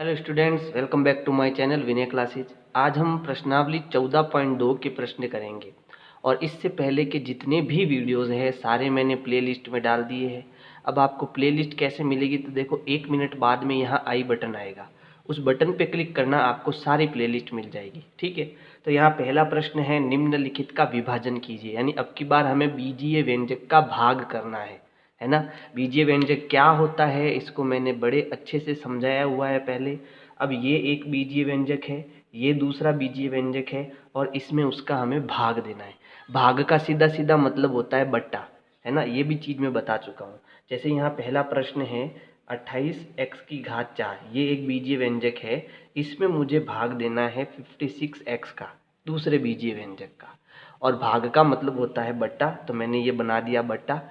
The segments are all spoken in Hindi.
Hello students, welcome back to my channel Vinay classes. आज हम प्रश्नावली 14.2 के प्रश्न करेंगे और इससे पहले के जितने भी वीडियोस हैं सारे मैंने प्लेलिस्ट में डाल दिए हैं। अब आपको प्लेलिस्ट कैसे मिलेगी तो देखो, 1 मिनट बाद में यहाँ आई बटन आएगा, उस बटन पे क्लिक करना, आपको सारी प्लेलिस्ट मिल जाएगी। ठीक है, तो यहाँ पहला प्रश्न है, निम्नलिखित का विभाजन कीजिए। यानी अब की बार हमें बीजीय व्यंजक का भाग करना है ना। बीजीय व्यंजक क्या होता है इसको मैंने बड़े अच्छे से समझाया हुआ है पहले। अब ये एक बीजीय व्यंजक है, ये दूसरा बीजीय व्यंजक है और इसमें उसका हमें भाग देना है। भाग का सीधा सीधा मतलब होता है बट्टा, है ना। ये भी चीज़ मैं बता चुका हूँ। जैसे यहाँ पहला प्रश्न है 28x⁴, ये एक बीजीय व्यंजक है, इसमें मुझे भाग देना है 56x का, दूसरे बीजीय व्यंजक का। और भाग का मतलब होता है बट्टा, तो मैंने ये बना दिया बट्टा।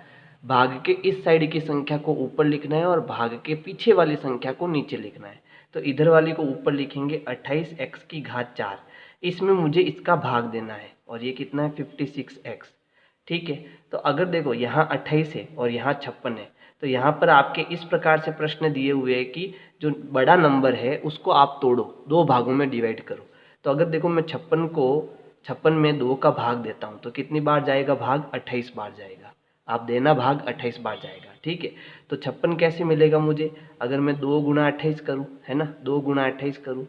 भाग के इस साइड की संख्या को ऊपर लिखना है और भाग के पीछे वाली संख्या को नीचे लिखना है। तो इधर वाली को ऊपर लिखेंगे 28x⁴, इसमें मुझे इसका भाग देना है और ये कितना है 56x। ठीक है, तो अगर देखो यहाँ 28 है और यहाँ 56 है, तो यहाँ पर आपके इस प्रकार से प्रश्न दिए हुए हैं कि जो बड़ा नंबर है उसको आप तोड़ो, दो भागों में डिवाइड करो। तो अगर देखो मैं 56 में 2 का भाग देता हूँ तो कितनी बार जाएगा भाग, 28 बार जाएगा। आप देना भाग 28 बार जाएगा। ठीक है, तो 56 कैसे मिलेगा मुझे, अगर मैं 2 गुना 28 करूँ, है ना, 2 गुना 28 करूँ,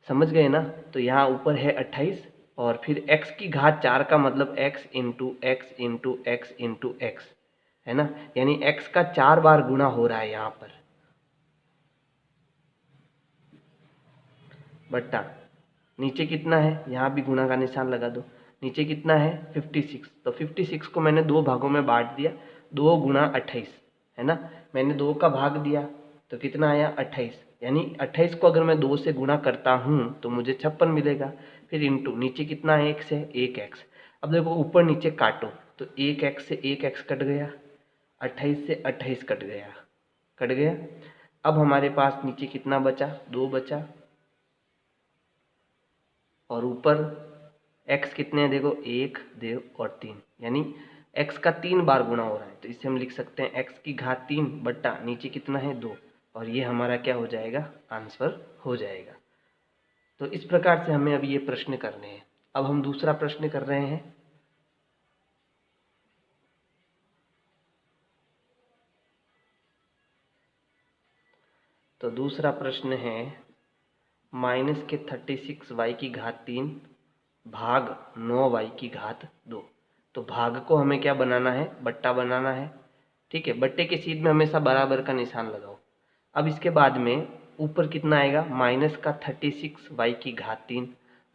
समझ गए ना। तो यहाँ ऊपर है 28 और फिर x⁴ का मतलब x into x into x into x, है ना। यानी x का 4 बार गुना हो रहा है यहाँ पर, बट्टा नीचे कितना है, यहाँ भी गुना का निशान लगा दो। नीचे कितना है 56, तो 56 को मैंने दो भागों में बांट दिया, 2 गुना 28, है ना। मैंने 2 का भाग दिया तो कितना आया 28, यानी 28 को अगर मैं 2 से गुना करता हूँ तो मुझे 56 मिलेगा। फिर इंटू नीचे कितना है x है 1x। अब देखो ऊपर नीचे काटो तो 1x से 1x कट गया, 28 से 28 कट गया, कट गया। अब हमारे पास नीचे कितना बचा, 2 बचा और ऊपर x कितने हैं देखो, 1 2 और 3, यानी x का 3 बार गुणा हो रहा है। तो इसे हम लिख सकते हैं x⁴ बट्टा नीचे कितना है 2, और ये हमारा क्या हो जाएगा, आंसर हो जाएगा। तो इस प्रकार से हमें अब ये प्रश्न करने हैं। अब हम दूसरा प्रश्न कर रहे हैं। तो दूसरा प्रश्न है -36y⁴ भाग 9y⁴। तो भाग को हमें क्या बनाना है, बट्टा बनाना है। ठीक है, बट्टे के सीध में हमेशा बराबर का निशान लगाओ। अब इसके बाद में ऊपर कितना आएगा -36y⁴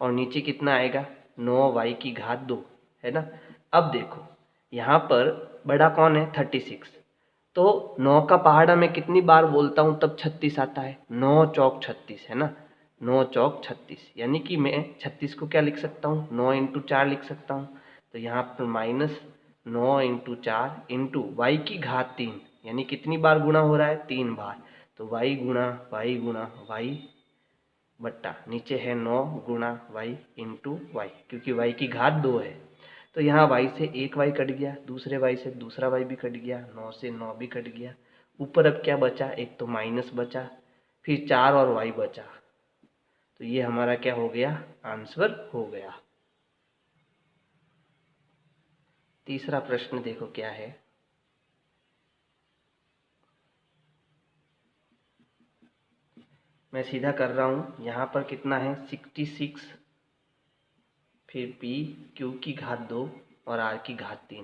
और नीचे कितना आएगा 9y⁴, है ना। अब देखो यहाँ पर बड़ा कौन है 36, तो 9 का पहाड़ा मैं कितनी बार बोलता हूँ तब 36 आता है, 9 चौक 36, है ना, 9 चौक 36। यानी कि मैं 36 को क्या लिख सकता हूँ, 9 इंटू 4 लिख सकता हूँ। तो यहाँ पर -9 इंटू 4 इंटू y⁴, यानी कितनी बार गुणा हो रहा है, 3 बार। तो y गुणा y बट्टा नीचे है 9 गुणा y इंटू वाई, क्योंकि y⁴ 2 है। तो यहाँ y से एक y कट गया, दूसरे y से दूसरा y भी कट गया, 9 से 9 भी कट गया। ऊपर अब क्या बचा, एक तो माइनस बचा, फिर 4 और y बचा। तो ये हमारा क्या हो गया, आंसर हो गया। तीसरा प्रश्न देखो क्या है। मैं सीधा कर रहा हूँ, यहाँ पर कितना है 66, फिर p⁴ और r⁴।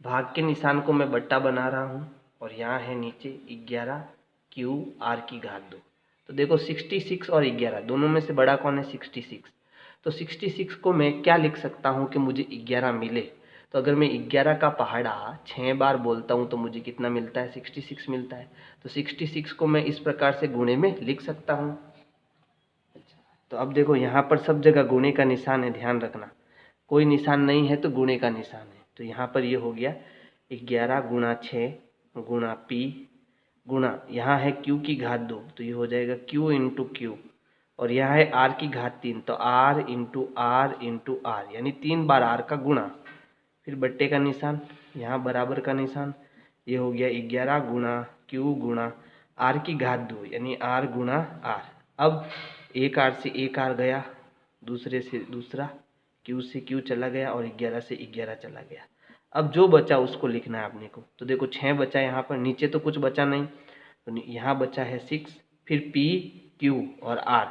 भाग के निशान को मैं बट्टा बना रहा हूँ और यहाँ है नीचे 11 q r⁴। तो देखो 66 और 11 दोनों में से बड़ा कौन है 66। तो 66 को मैं क्या लिख सकता हूँ कि मुझे 11 मिले। तो अगर मैं 11 का पहाड़ा 6 बार बोलता हूँ तो मुझे कितना मिलता है 66 मिलता है। तो 66 को मैं इस प्रकार से गुणे में लिख सकता हूँ। तो अब देखो यहाँ पर सब जगह गुणे का निशान है, ध्यान रखना, कोई निशान नहीं है तो गुणे का निशान है। तो यहाँ पर ये हो गया 11 गुणा 6 गुणा p गुणा यहाँ है q⁴ तो ये हो जाएगा q इंटू क्यू, और यहाँ है r⁴ तो r इंटू r यानी 3 बार r का गुणा, फिर बट्टे का निशान, यहाँ बराबर का निशान। ये हो गया 11 गुणा q गुणा आर की घात 2 यानी आर गुणा आर। अब एक आर से एक आर गया, दूसरे से दूसरा, क्यू से क्यू चला गया और 11 से 11 चला गया। अब जो बचा उसको लिखना है अपने को। तो देखो 6 बचा यहाँ पर, नीचे तो कुछ बचा नहीं, तो यहाँ बचा है 6, फिर पी क्यू और आर।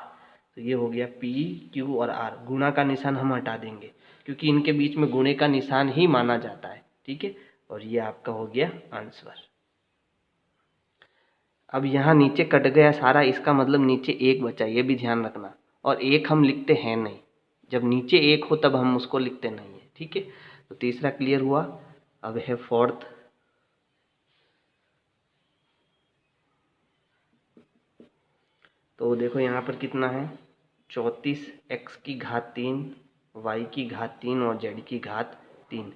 तो ये हो गया पी क्यू और आर। गुणा का निशान हम हटा देंगे क्योंकि इनके बीच में गुणे का निशान ही माना जाता है, ठीक है। और ये आपका हो गया आंसर। अब यहाँ नीचे कट गया सारा, इसका मतलब नीचे एक बचा, ये भी ध्यान रखना। और एक हम लिखते हैं नहीं, जब नीचे एक हो तब हम उसको लिखते नहीं है, ठीक है। तो तीसरा क्लियर हुआ। अब है फोर्थ। तो देखो यहाँ पर कितना है, 34 x की घात 3, y की घात 3 और z की घात 3।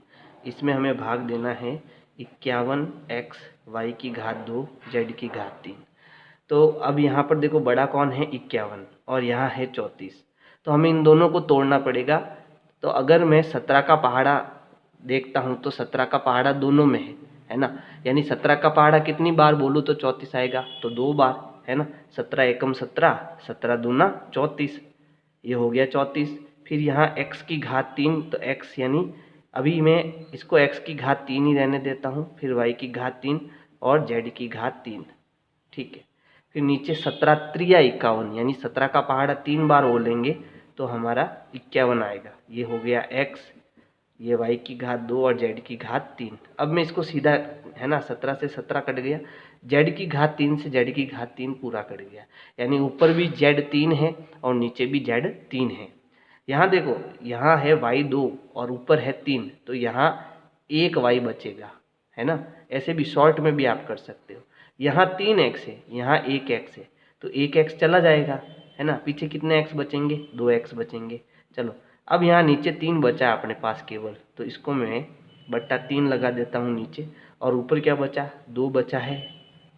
इसमें हमें भाग देना है 51 x y की घात 2 z की घात 3। तो अब यहाँ पर देखो बड़ा कौन है, 51, और यहाँ है 34। तो हमें इन दोनों को तोड़ना पड़ेगा। तो अगर मैं 17 का पहाड़ा देखता हूँ तो 17 का पहाड़ा दोनों में है ना। यानी 17 का पहाड़ा कितनी बार बोलूँ तो 34 आएगा, तो 2 बार, है ना। 17 एकम 17, 17 दूना 34, ये हो गया 34। फिर यहाँ x की घात 3, तो x यानी अभी मैं इसको x की घात 3 ही रहने देता हूँ, फिर y की घात 3 और z की घात 3, ठीक है। फिर नीचे 17 त्रिया 51, यानी 17 का पहाड़ा 3 बार बोलेंगे तो हमारा 51 आएगा। ये हो गया x, ये y की घात 2 और z की घात 3। अब मैं इसको सीधा, है ना, 17 से 17 कट गया, z की घात 3 से z की घात 3 पूरा कट गया। यानी ऊपर भी z 3 है और नीचे भी z 3 है। यहाँ देखो, यहाँ है y 2 और ऊपर है 3, तो यहाँ एक y बचेगा, है ना। ऐसे भी शॉर्ट में भी आप कर सकते हो। यहाँ 3x है, यहाँ 1x है, तो 1x चला जाएगा, है ना। पीछे कितने x बचेंगे, 2x बचेंगे। चलो, अब यहाँ नीचे 3 बचा है अपने पास केवल, तो इसको मैं बट्टा 3 लगा देता हूँ नीचे। और ऊपर क्या बचा, 2 बचा है,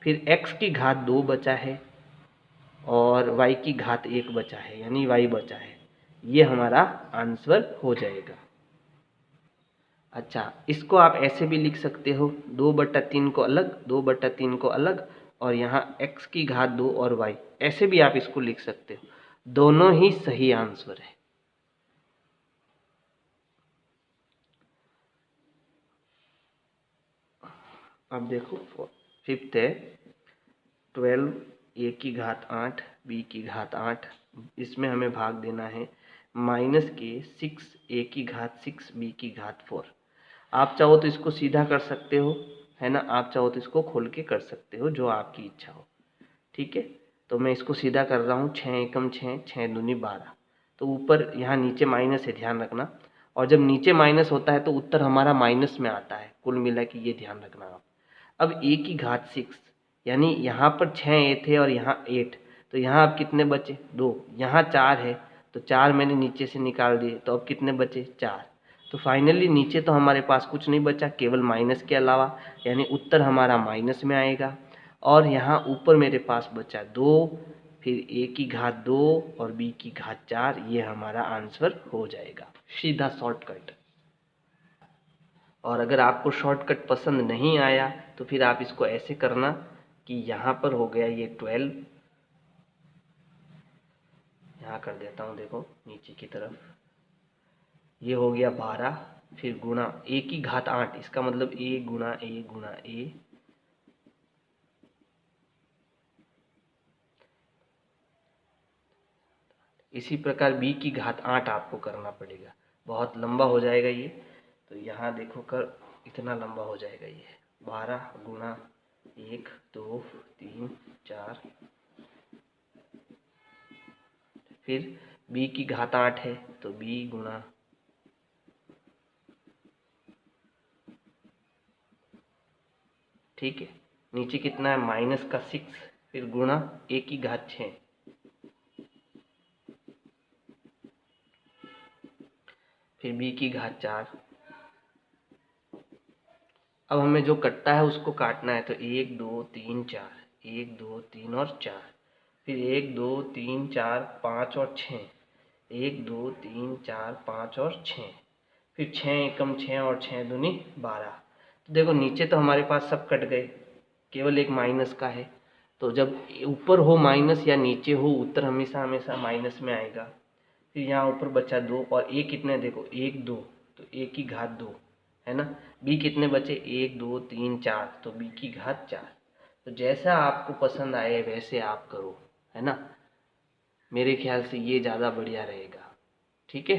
फिर x की घात 2 बचा है और y की घात 1 बचा है, यानी y बचा है। ये हमारा आंसर हो जाएगा। अच्छा, इसको आप ऐसे भी लिख सकते हो, 2/3 को अलग, 2/3 को अलग, और यहाँ x की घात 2 और y, ऐसे भी आप इसको लिख सकते हो। दोनों ही सही आंसर है। अब देखो फिफ्थ है 12 a की घात 8 b की घात 8। इसमें हमें भाग देना है माइनस के 6 a की घात 6 b की घात 4। आप चाहो तो इसको सीधा कर सकते हो, है ना। आप चाहो तो इसको खोल के कर सकते हो, जो आपकी इच्छा हो, ठीक है। तो मैं इसको सीधा कर रहा हूँ, 6 एकम 6, 6 दूनी 12। तो ऊपर यहाँ नीचे माइनस है, ध्यान रखना। और जब नीचे माइनस होता है तो उत्तर हमारा माइनस में आता है, कुल मिला के ये ध्यान रखना आप। अब a की घात 6, यानी यहाँ पर 6 a थे और यहाँ 8, तो यहाँ अब कितने बचे, 2। यहाँ 4 है तो 4 मैंने नीचे से निकाल दिए, तो अब कितने बचे, 4। तो फाइनली नीचे तो हमारे पास कुछ नहीं बचा केवल माइनस के अलावा, यानी उत्तर हमारा माइनस में आएगा। और यहाँ ऊपर मेरे पास बचा 2, फिर a की घात 2 और b की घात 4, ये हमारा आंसर हो जाएगा, सीधा शॉर्टकट। और अगर आपको शॉर्टकट पसंद नहीं आया तो फिर आप इसको ऐसे करना कि यहाँ पर हो गया ये 12, यहाँ कर देता हूँ, देखो नीचे की तरफ, ये हो गया 12, फिर गुणा a की घात 8, इसका मतलब a गुणा a गुणा a, इसी प्रकार b की घात 8 आपको करना पड़ेगा, बहुत लंबा हो जाएगा ये। तो यहाँ देखो कर, इतना लंबा हो जाएगा ये, 12 गुणा 1 2 3 4, फिर b की घात 8 है तो b गुणा, ठीक है। नीचे कितना है, माइनस का 6, फिर गुणा a की घात 6, फिर b की घात 4। अब हमें जो कटता है उसको काटना है, तो 1 2 3 4, 1 2 3 और 4, फिर 1 2 3 4 5 और 6, 1 2 3 4 5 और 6, फिर 6 एकम 6 और 6 दूनी 12। तो देखो नीचे तो हमारे पास सब कट गए, केवल एक माइनस का है, तो जब ऊपर हो माइनस या नीचे हो, उत्तर हमेशा हमेशा माइनस में आएगा। फिर यहाँ ऊपर बचा 2 और ए कितने, देखो 1 2, तो ए की घात 2 है ना। बी कितने बचे, 1 2 3 4, तो बी की घात 4। तो जैसा आपको पसंद आए वैसे आप करो, है ना। मेरे ख्याल से ये ज़्यादा बढ़िया रहेगा। ठीक है।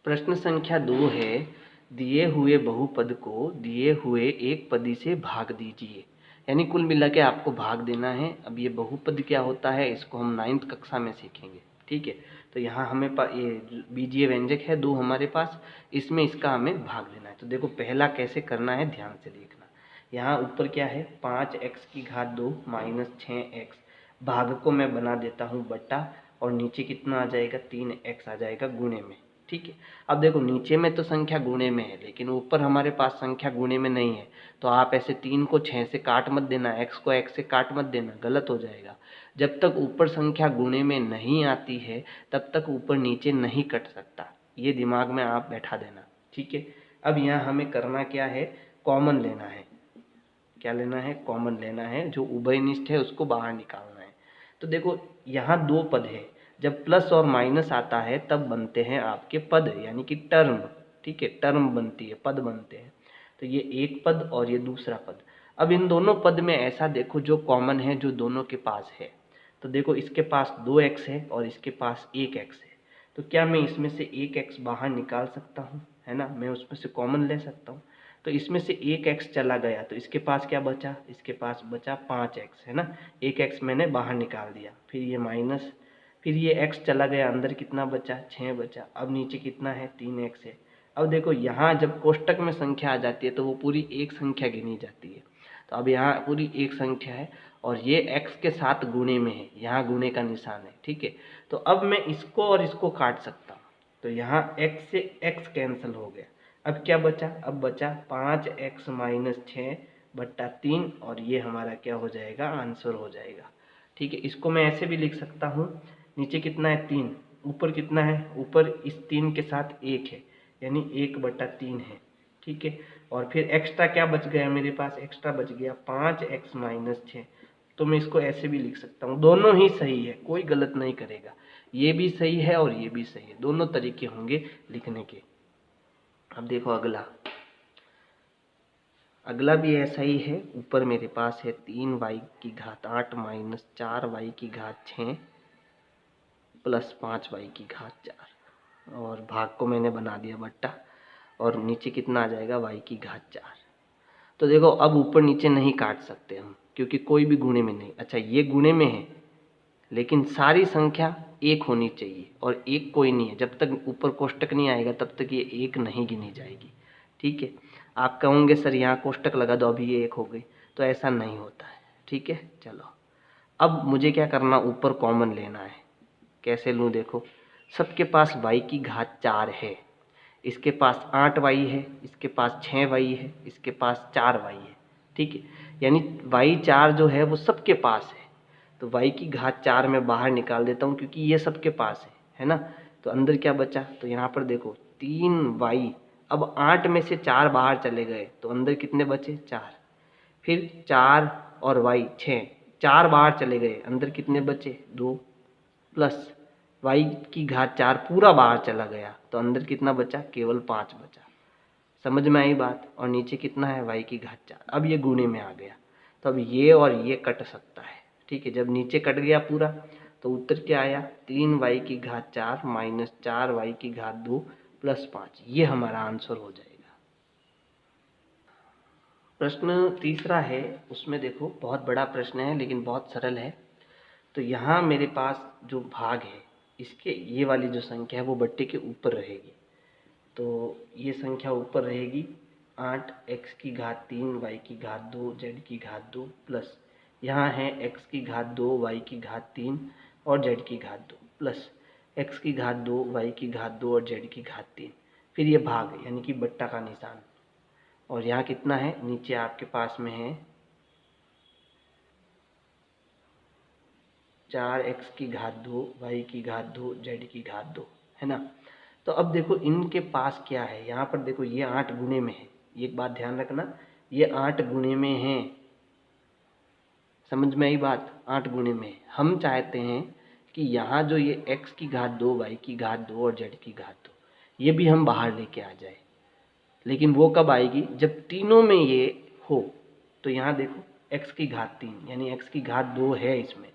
प्रश्न संख्या 2 है, दिए हुए बहुपद को दिए हुए एक पदी से भाग दीजिए। यानी कुल मिला के आपको भाग देना है। अब ये बहुपद क्या होता है इसको हम 9th कक्षा में सीखेंगे। ठीक है। तो यहाँ हमें ये बीजीय व्यंजक है 2 हमारे पास, इसमें इसका हमें भाग देना है। तो देखो पहला कैसे करना है ध्यान से देखना। यहाँ ऊपर क्या है, 5x की घात 2 माइनस 6x, भाग को मैं बना देता हूँ बट्टा, और नीचे कितना आ जाएगा, 3x आ जाएगा गुणे में। ठीक है। अब देखो नीचे में तो संख्या गुणे में है, लेकिन ऊपर हमारे पास संख्या गुणे में नहीं है। तो आप ऐसे 3 को 6 से काट मत देना, x को x से काट मत देना, गलत हो जाएगा। जब तक ऊपर संख्या गुणे में नहीं आती है तब तक ऊपर नीचे नहीं कट सकता, ये दिमाग में आप बैठा देना। ठीक है। अब यहाँ हमें करना क्या है, कॉमन लेना है। क्या लेना है, कॉमन लेना है। जो उभयनिष्ठ है उसको बाहर निकालना है। तो देखो यहाँ 2 पद है, जब प्लस और माइनस आता है तब बनते हैं आपके पद, यानी कि टर्म। ठीक है, टर्म बनती है, पद बनते हैं। तो ये एक पद और ये दूसरा पद। अब इन दोनों पद में ऐसा देखो जो कॉमन है, जो दोनों के पास है। तो देखो इसके पास 2x है और इसके पास 1x है। तो क्या मैं इसमें से 1x बाहर निकाल सकता हूँ, है ना। मैं उसमें से कॉमन ले सकता हूँ। तो इसमें से 1x चला गया तो इसके पास क्या बचा, इसके पास बचा 5x, है ना। 1x मैंने बाहर निकाल दिया, फिर ये माइनस, फिर ये x चला गया, अंदर कितना बचा, 6 बचा। अब नीचे कितना है, 3x है। अब देखो यहाँ जब कोष्टक में संख्या आ जाती है तो वो पूरी एक संख्या गिनी जाती है। तो अब यहाँ पूरी एक संख्या है और ये x के साथ गुणे में है, यहाँ गुणे का निशान है। ठीक है। तो अब मैं इसको और इसको काट सकता हूँ। तो यहाँ x से x कैंसिल हो गया। अब क्या बचा, अब बचा 5x माइनस 6 बट्टा 3, और ये हमारा क्या हो जाएगा, आंसर हो जाएगा। ठीक है। इसको मैं ऐसे भी लिख सकता हूँ, नीचे कितना है 3, ऊपर कितना है, ऊपर इस 3 के साथ 1 है, यानी 1/3 है। ठीक है। और फिर एक्स्ट्रा क्या बच गया मेरे पास, एक्स्ट्रा बच गया 5x माइनस 6। तो मैं इसको ऐसे भी लिख सकता हूँ। दोनों ही सही है, कोई गलत नहीं करेगा। ये भी सही है और ये भी सही है, दोनों तरीके होंगे लिखने के। अब देखो अगला भी ऐसा ही है। ऊपर मेरे पास है 3y की घात 8 माइनस 4y की घात 6 प्लस 5y की घात 4, और भाग को मैंने बना दिया बट्टा, और नीचे कितना आ जाएगा, y की घात 4। तो देखो अब ऊपर नीचे नहीं काट सकते हम, क्योंकि कोई भी गुणे में नहीं। अच्छा ये गुणे में है, लेकिन सारी संख्या एक होनी चाहिए, और एक कोई नहीं है। जब तक ऊपर कोष्टक नहीं आएगा तब तक ये एक नहीं गिनी जाएगी। ठीक है। आप कहोगे सर यहाँ कोष्टक लगा दो अभी ये एक हो गई, तो ऐसा नहीं होता है। ठीक है। चलो अब मुझे क्या करना, ऊपर कॉमन लेना है। कैसे लूँ, देखो सबके पास y की घात 4 है, इसके पास 8y है, इसके पास 6y है, इसके पास 4y है। ठीक है। यानी y4 जो है वो सबके पास है। तो y की घात 4 मैं बाहर निकाल देता हूँ, क्योंकि ये सबके पास है ना। तो अंदर क्या बचा, तो यहाँ पर देखो 3y, अब 8 में से 4 बाहर चले गए तो अंदर कितने बचे, 4। फिर 4 और y 6, 4 बाहर चले गए, अंदर कितने बचे, 2, प्लस y की घात 4 पूरा बाहर चला गया तो अंदर कितना बचा, केवल 5 बचा। समझ में आई बात। और नीचे कितना है, y की घात 4। अब ये गुणे में आ गया, तो अब ये और ये कट सकता है। ठीक है। जब नीचे कट गया पूरा तो उत्तर क्या आया, 3y की घात 4 माइनस 4y की घात 2 प्लस 5, ये हमारा आंसर हो जाएगा। प्रश्न तीसरा है, उसमें देखो बहुत बड़ा प्रश्न है लेकिन बहुत सरल है। तो यहाँ मेरे पास जो भाग है, इसके ये वाली जो संख्या है वो बट्टे के ऊपर रहेगी। तो ये संख्या ऊपर रहेगी 8x की घात 3 y की घात 2 z की घात 2 प्लस यहाँ है x की घात 2 y की घात 3 और z की घात 2 प्लस x की घात 2 y की घात 2 और z की घात 3। फिर ये भाग यानी कि बट्टा का निशान, और यहाँ कितना है, नीचे आपके पास में है 4x की घात 2 y की घात 2 z की घात 2, है ना। तो अब देखो इनके पास क्या है, यहाँ पर देखो ये 8 गुणे में है। एक बात ध्यान रखना, ये 8 गुणे में है, समझ में आई बात? 8 गुणे में हम चाहते हैं कि यहाँ जो ये x की घात 2, y की घात 2 और z की घात 2 ये भी हम बाहर लेके आ जाए। लेकिन वो कब आएगी? जब तीनों में ये हो। तो यहाँ देखो x की घात 3 यानी x की घात 2 है इसमें,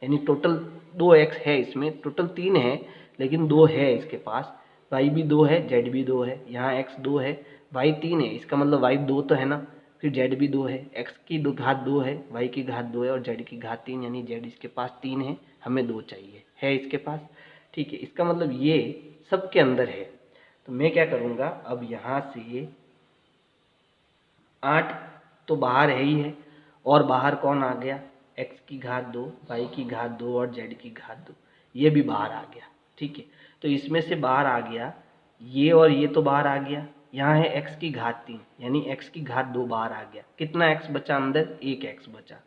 यानी टोटल 2x है इसमें, टोटल 3 है लेकिन 2 है इसके पास, y भी 2 है, z भी 2 है, यहाँ x 2 है, y 3 है, इसका मतलब y 2 तो है ना, फिर z भी 2 है, x की घात 2 है, y की घात 2 है और z की घात 3 यानी z इसके पास 3 है, हमें 2 चाहिए, है इसके पास। ठीक है, इसका मतलब ये सबके अंदर है। तो मैं क्या करूँगा, अब यहाँ से 8 तो बाहर है ही है, और बाहर कौन आ गया? x की घात 2, y की घात 2 और z की घात 2, ये भी बाहर आ गया। ठीक है, तो इसमें से बाहर आ गया ये और ये तो बाहर आ गया। यहाँ है x की घात 3 यानी x की घात 2 बाहर आ गया। कितना x बचा अंदर? 1x बचा।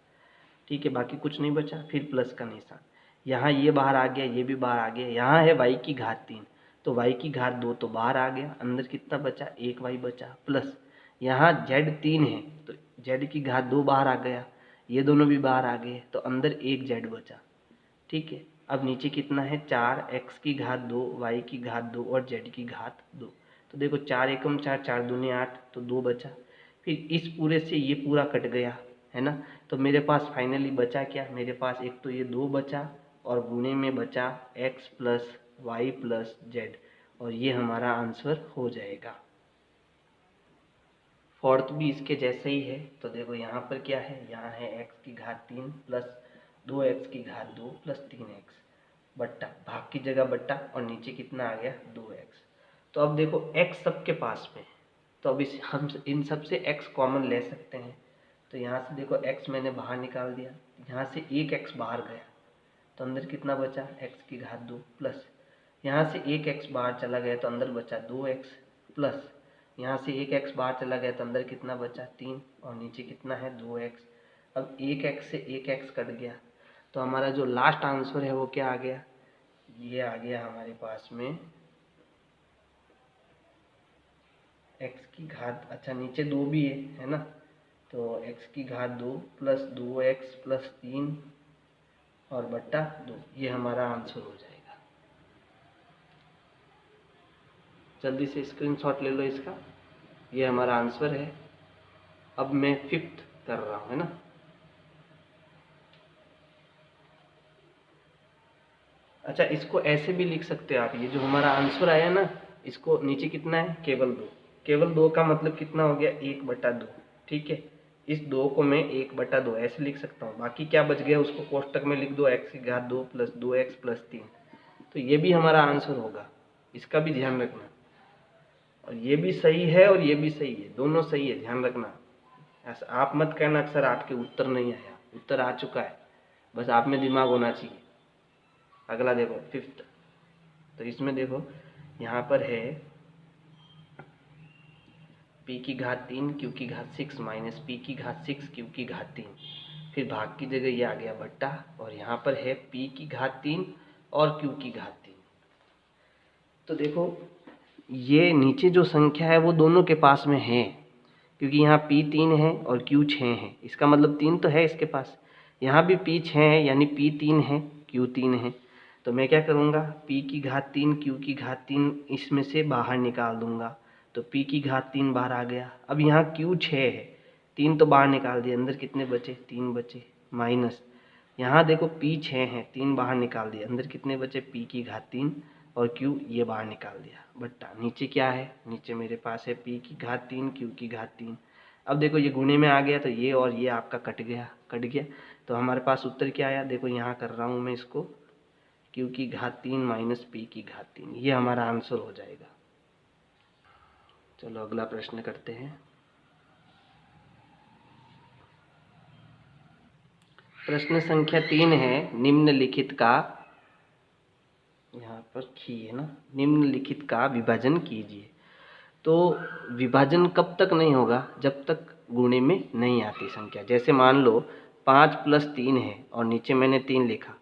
ठीक है, बाकी कुछ नहीं बचा, फिर प्लस का निशान। यहाँ ये बाहर आ गया, ये भी बाहर आ गया। यहाँ है y की घात 3, तो y की घात 2 तो बाहर आ गया, अंदर कितना बचा? 1y बचा, प्लस यहाँ z 3 है तो z की घात 2 बाहर आ गया, ये दोनों भी बाहर आ गए, तो अंदर 1z बचा। ठीक है, अब नीचे कितना है? 4x की घात 2, y की घात 2 और z की घात 2। तो देखो 4 एकम 4, 4 दूनी 8, तो 2 बचा। फिर इस पूरे से ये पूरा कट गया, है ना। तो मेरे पास फाइनली बचा क्या? मेरे पास एक तो ये 2 बचा और गुणे में बचा x plus y plus z, और ये हमारा आंसर हो जाएगा। फोर्थ भी इसके जैसे ही है। तो देखो यहाँ पर क्या है? यहाँ है x की घात 3 प्लस 2x की घात 2 प्लस 3x बट्टा, भाग की जगह बट्टा, और नीचे कितना आ गया? 2x। तो अब देखो x सबके पास में, तो अब इस हम इन सब से x कॉमन ले सकते हैं। तो यहाँ से देखो x मैंने बाहर निकाल दिया, यहाँ से एक x बाहर गया, तो अंदर कितना बचा? x की घात 2 प्लस यहाँ से एक x बाहर चला गया तो अंदर बचा 2x प्लस यहाँ से एक x बाहर चला गया तो अंदर कितना बचा? 3, और नीचे कितना है? 2x। अब एक x से एक x कट गया, तो हमारा जो लास्ट आंसर है वो क्या आ गया? ये आ गया हमारे पास में x की घात, अच्छा नीचे 2 भी है ना, तो x की घात 2 प्लस 2x प्लस 3 और बट्टा 2, ये हमारा आंसर हो जाएगा। जल्दी से स्क्रीनशॉट ले लो इसका, ये हमारा आंसर है। अब मैं 5th कर रहा हूँ, है ना। अच्छा, इसको ऐसे भी लिख सकते हो आप, ये जो हमारा आंसर आया ना, इसको नीचे कितना है? केवल 2। केवल 2 का मतलब कितना हो गया? 1/2। ठीक है, इस 2 को मैं 1/2 ऐसे लिख सकता हूँ। बाकी क्या बच गया उसको कोष्टक में लिख दो, x की घात 2 प्लस 2x प्लस 3। तो ये भी हमारा आंसर होगा, इसका भी ध्यान रखना। और ये भी सही है और ये भी सही है, दोनों सही है, ध्यान रखना। ऐसा आप मत कहना सर आपके उत्तर नहीं आया, उत्तर आ चुका है, बस आप में दिमाग होना चाहिए। अगला देखो 5th। तो इसमें देखो यहाँ पर है p की घात 3 q की घात 6 माइनस p की घात 6 q की घात 3, फिर भाग की जगह ये आ गया बट्टा, और यहाँ पर है p की घात 3 और q की घात 3। तो देखो ये नीचे जो संख्या है वो दोनों के पास में है, क्योंकि यहाँ p 3 है और q 6 है, इसका मतलब 3 तो है इसके पास। यहाँ भी p 6 है यानी p 3 है, q 3 है। तो मैं क्या करूँगा? p की घात 3 q की घात 3 इसमें से बाहर निकाल दूंगा, तो p की घात 3 बाहर आ गया। अब यहाँ q 6 है, 3 तो बाहर निकाल दिया, अंदर कितने बचे? 3 बचे, माइनस यहाँ देखो p 6 है, 3 बाहर निकाल दिया, अंदर कितने बचे? p की घात 3 और q ये बाहर निकाल दिया, बट्टा नीचे क्या है? नीचे मेरे पास है p की घात 3 q की घात 3। अब देखो ये गुणे में आ गया, तो ये और ये आपका कट गया। तो हमारे पास उत्तर क्या आया? देखो यहाँ कर रहा हूँ मैं इसको, q की घात 3 माइनस p की घात 3, ये हमारा आंसर हो जाएगा। चलो अगला प्रश्न करते हैं। प्रश्न संख्या 3 है, निम्नलिखित का, यहाँ पर खी है ना, निम्नलिखित का विभाजन कीजिए। तो विभाजन कब तक नहीं होगा? जब तक गुणे में नहीं आती संख्या। जैसे मान लो 5 + 3 है और नीचे मैंने 3 लिखा,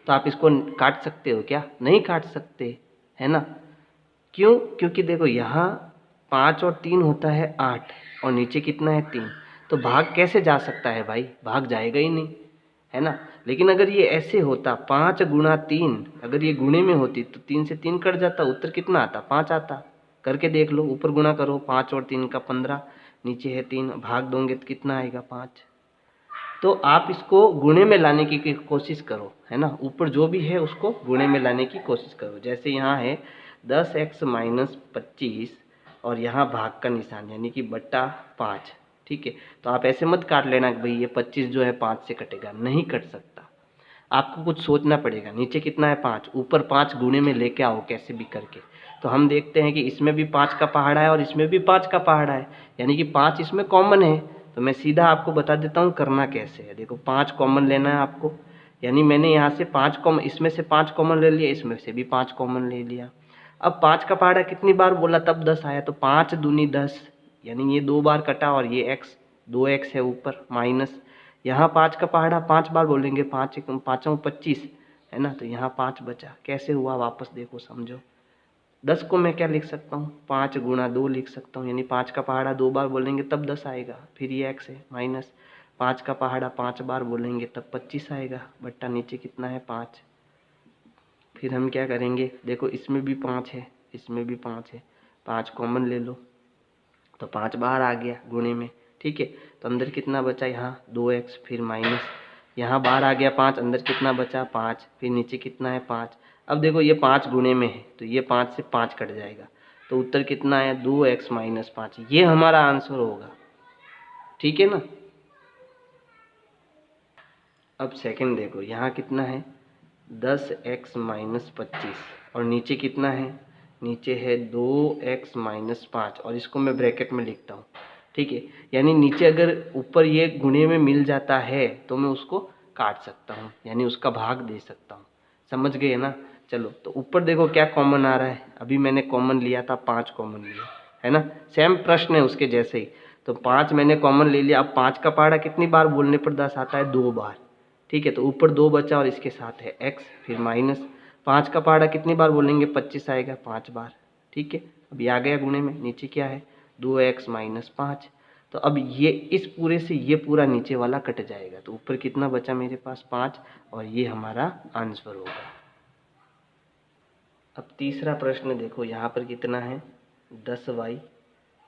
तो आप इसको काट सकते हो क्या? नहीं काट सकते, है ना। क्यों? क्योंकि देखो यहाँ 5 और 3 होता है 8 और नीचे कितना है? 3। तो भाग कैसे जा सकता है भाई? भाग जाएगा ही नहीं। है ना। लेकिन अगर ये ऐसे होता 5 गुणा 3, अगर ये गुणे में होती तो 3 से 3 कट जाता, उत्तर कितना आता, 5 आता। करके देख लो, ऊपर गुणा करो, 5 और 3 का 15, नीचे है 3, भाग दोगे तो कितना आएगा 5। तो आप इसको गुणे में लाने की कोशिश करो, है ना। ऊपर जो भी है उसको गुणे में लाने की कोशिश करो। जैसे यहाँ है 10x माइनस 25 और यहाँ भाग का निशान यानी कि बट्टा 5, ठीक है। तो आप ऐसे मत काट लेना कि भाई ये 25 जो है 5 से कटेगा, नहीं कट सकता। आपको कुछ सोचना पड़ेगा। नीचे कितना है 5, ऊपर 5 गुणे में लेके आओ कैसे भी करके। तो हम देखते हैं कि इसमें भी 5 का पहाड़ा है और इसमें भी 5 का पहाड़ा है, यानी कि 5 इसमें कॉमन है। तो मैं सीधा आपको बता देता हूँ करना कैसे है। देखो 5 कॉमन लेना है आपको, यानी मैंने यहाँ से 5 कॉमन, इसमें से 5 कॉमन ले लिया, इसमें से भी 5 कॉमन ले लिया। अब 5 का पहाड़ा कितनी बार बोला तब 10 आया, तो 5 दूनी 10, यानी ये 2 बार कटा और ये x 2x है ऊपर माइनस, यहाँ 5 का पहाड़ा 5 बार बोलेंगे, 5 पाँचों 25, है ना। तो यहाँ 5 बचा, कैसे हुआ वापस देखो समझो। 10 को मैं क्या लिख सकता हूँ, 5 गुणा 2 लिख सकता हूँ, यानी 5 का पहाड़ा 2 बार बोलेंगे तब 10 आएगा। फिर ये x है माइनस, 5 का पहाड़ा 5 बार बोलेंगे तब 25 आएगा, बट्टा नीचे कितना है 5। फिर हम क्या करेंगे, देखो इसमें भी 5 है, इसमें भी 5 है, 5 कॉमन ले लो तो 5 बाहर आ गया गुणे में, ठीक है। तो अंदर कितना बचा, यहाँ 2x, फिर माइनस, यहाँ बाहर आ गया 5, अंदर कितना बचा 5, फिर नीचे कितना है 5। अब देखो ये 5 गुणे में है तो ये 5 से 5 कट जाएगा, तो उत्तर कितना है 2x माइनस 5, ये हमारा आंसर होगा, ठीक है ना। अब सेकंड देखो, यहाँ कितना है 10x माइनस 25 और नीचे कितना है, नीचे है 2x माइनस 5 और इसको मैं ब्रैकेट में लिखता हूँ, ठीक है। यानी नीचे अगर ऊपर ये गुणे में मिल जाता है तो मैं उसको काट सकता हूँ, यानी उसका भाग दे सकता हूँ, समझ गए ना। चलो तो ऊपर देखो क्या कॉमन आ रहा है, अभी मैंने कॉमन लिया था 5 कॉमन लिया, है ना। सेम प्रश्न है उसके जैसे ही, तो 5 मैंने कॉमन ले लिया। अब 5 का पहाड़ा कितनी बार बोलने पर 10 आता है, 2 बार, ठीक है। तो ऊपर 2 बचा और इसके साथ है x, फिर माइनस, 5 का पहाड़ा कितनी बार बोलेंगे 25 आएगा 5 बार, ठीक है। अब ये आ गया गुणे में, नीचे क्या है 2x माइनस 5। तो अब ये इस पूरे से ये पूरा नीचे वाला कट जाएगा, तो ऊपर कितना बचा मेरे पास 5, और ये हमारा आंसर होगा। अब तीसरा प्रश्न देखो, यहाँ पर कितना है 10y,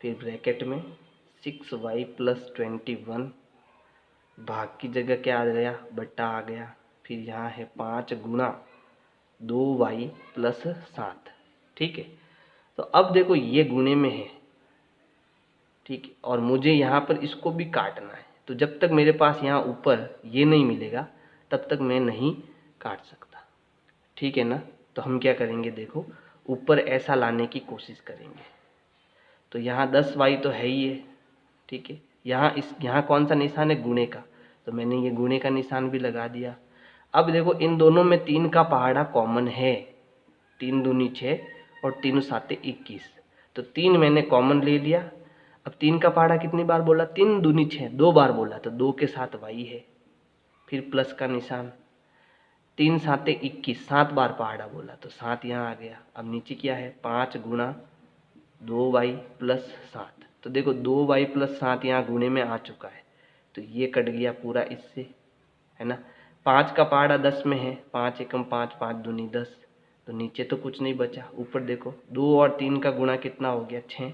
फिर ब्रैकेट में 6y प्लस 21, भाग की जगह क्या आ गया, बट्टा आ गया। फिर यहाँ है 5 गुणा 2y प्लस 7, ठीक है। तो अब देखो ये गुणे में है, ठीक है, और मुझे यहाँ पर इसको भी काटना है। तो जब तक मेरे पास यहाँ ऊपर ये नहीं मिलेगा तब तक मैं नहीं काट सकता, ठीक है ना। तो हम क्या करेंगे, देखो ऊपर ऐसा लाने की कोशिश करेंगे। तो यहाँ 10y तो है ही है, ठीक है। यहाँ कौन सा निशान है, गुणे का, तो मैंने ये गुणे का निशान भी लगा दिया। अब देखो इन दोनों में 3 का पहाड़ा कॉमन है, 3 दूनी 6 और 3 साते 21, तो 3 मैंने कॉमन ले लिया। अब 3 का पहाड़ा कितनी बार बोला, 3 दूनी 6, 2 बार बोला, तो 2 के साथ y है, फिर प्लस का निशान, 3 साते 21, 7 बार पहाड़ा बोला तो 7 यहाँ आ गया। अब नीचे क्या है 5 गुणा 2y प्लस 7, तो देखो 2y प्लस 7 यहाँ गुणे में आ चुका है, तो ये कट गया पूरा इससे, है ना। 5 का पहाड़ा 10 में है, 5 एकम 5, 5 दूनी 10, तो नीचे तो कुछ नहीं बचा। ऊपर देखो 2 और 3 का गुणा कितना हो गया 6,